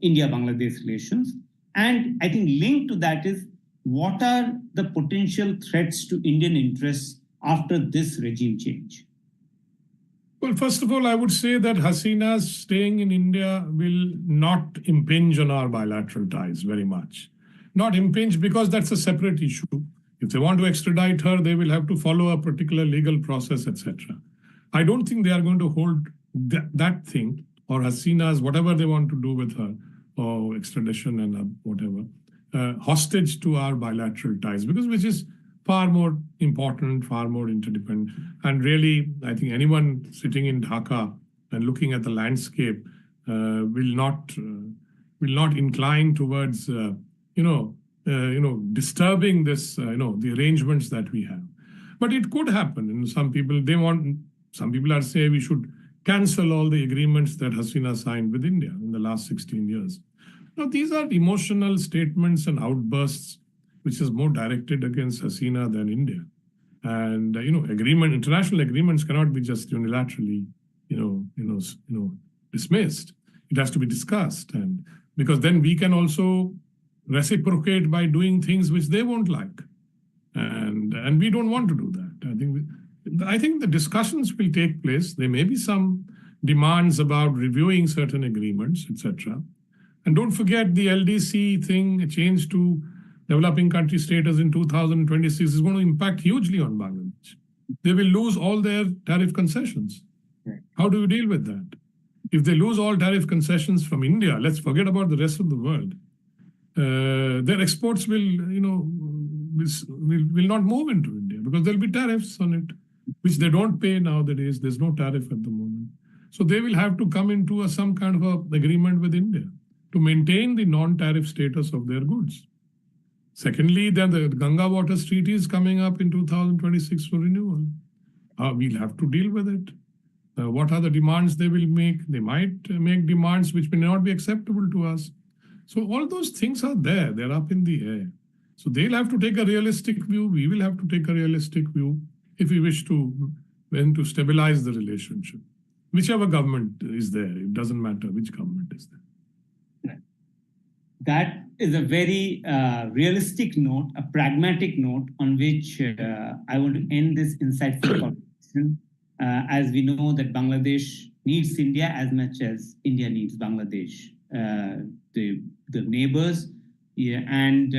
India-Bangladesh relations? And I think linked to that is, what are the potential threats to Indian interests after this regime change? Well, first of all, I would say that Hasina's staying in India will not impinge on our bilateral ties very much. Not impinge because that's a separate issue. If they want to extradite her, they will have to follow a particular legal process, etc. I don't think they are going to hold that thing, or Hasina's, whatever they want to do with her, or extradition and whatever, hostage to our bilateral ties, which is far more important, far more interdependent. And really, I think anyone sitting in Dhaka and looking at the landscape will not incline towards disturbing this the arrangements that we have. But it could happen. And some people, they want Some people are saying we should cancel all the agreements that Hasina signed with India in the last 16 years. Now, these are emotional statements and outbursts, which is more directed against Hasina than India. And international agreements cannot be just unilaterally, dismissed. It has to be discussed, and because then we can also reciprocate by doing things which they won't like, and we don't want to do that. I think the discussions will take place. There may be some demands about reviewing certain agreements, etc. And don't forget the LDC thing, a change to developing country status in 2026 is going to impact hugely on Bangladesh. They will lose all their tariff concessions. How do you deal with that? If they lose all tariff concessions from India, let's forget about the rest of the world. Their exports will not move into India because there'll be tariffs on it, which they don't pay nowadays. There's no tariff at the moment. So they will have to come into some kind of a agreement with India to maintain the non-tariff status of their goods. Secondly, then the Ganga Waters Treaty is coming up in 2026 for renewal. We'll have to deal with it. What are the demands they will make? They might make demands which may not be acceptable to us. So all those things are there. They're up in the air. So they'll have to take a realistic view. We will have to take a realistic view if we wish to stabilize the relationship. Whichever government is there, it doesn't matter which government is there. That is a very realistic note, a pragmatic note on which I want to end this insightful conversation. As we know that Bangladesh needs India as much as India needs Bangladesh, the neighbors, and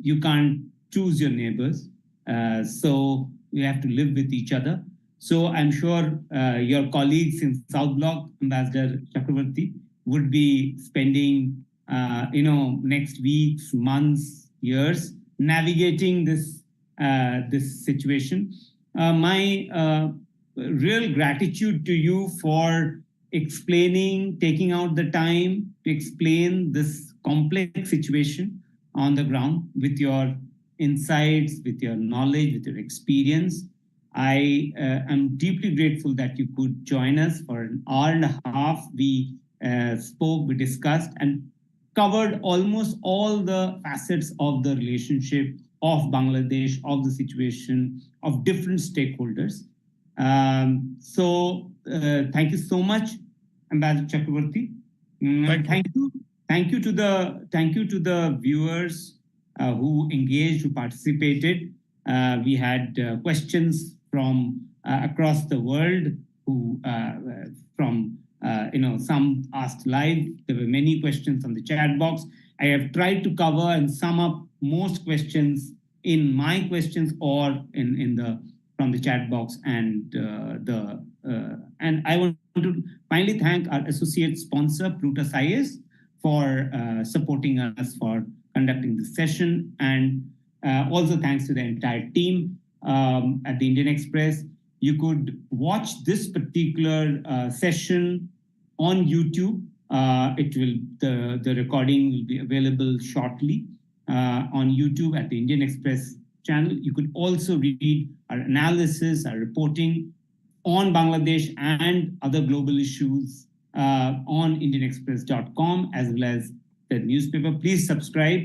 you can't choose your neighbors. So you have to live with each other. So I'm sure your colleagues in South Block, Ambassador Chakraverti, would be spending next weeks, months, years navigating this situation. My real gratitude to you for explaining, taking out the time to explain this complex situation on the ground with your insights, with your knowledge, with your experience. I am deeply grateful that you could join us for an hour and a half. We spoke, we discussed, and covered almost all the facets of the relationship of Bangladesh, of the situation, of different stakeholders. Thank you so much, Ambassador Chakravarti. Thank you to the viewers who engaged, who participated. We had questions from across the world some asked live. There were many questions on the chat box. I have tried to cover and sum up most questions in my questions or from the chat box, and I want to finally thank our associate sponsor, Plutus IS, for supporting us for conducting this session, and also thanks to the entire team at the Indian Express. You could watch this particular session on YouTube. The recording will be available shortly on YouTube at the Indian Express channel. You could also read our analysis, our reporting on Bangladesh and other global issues on indianexpress.com as well as the newspaper. Please subscribe.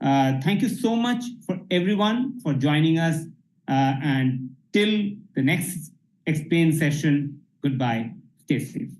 Thank you so much for everyone for joining us, and till the next Explain session, goodbye. Stay safe.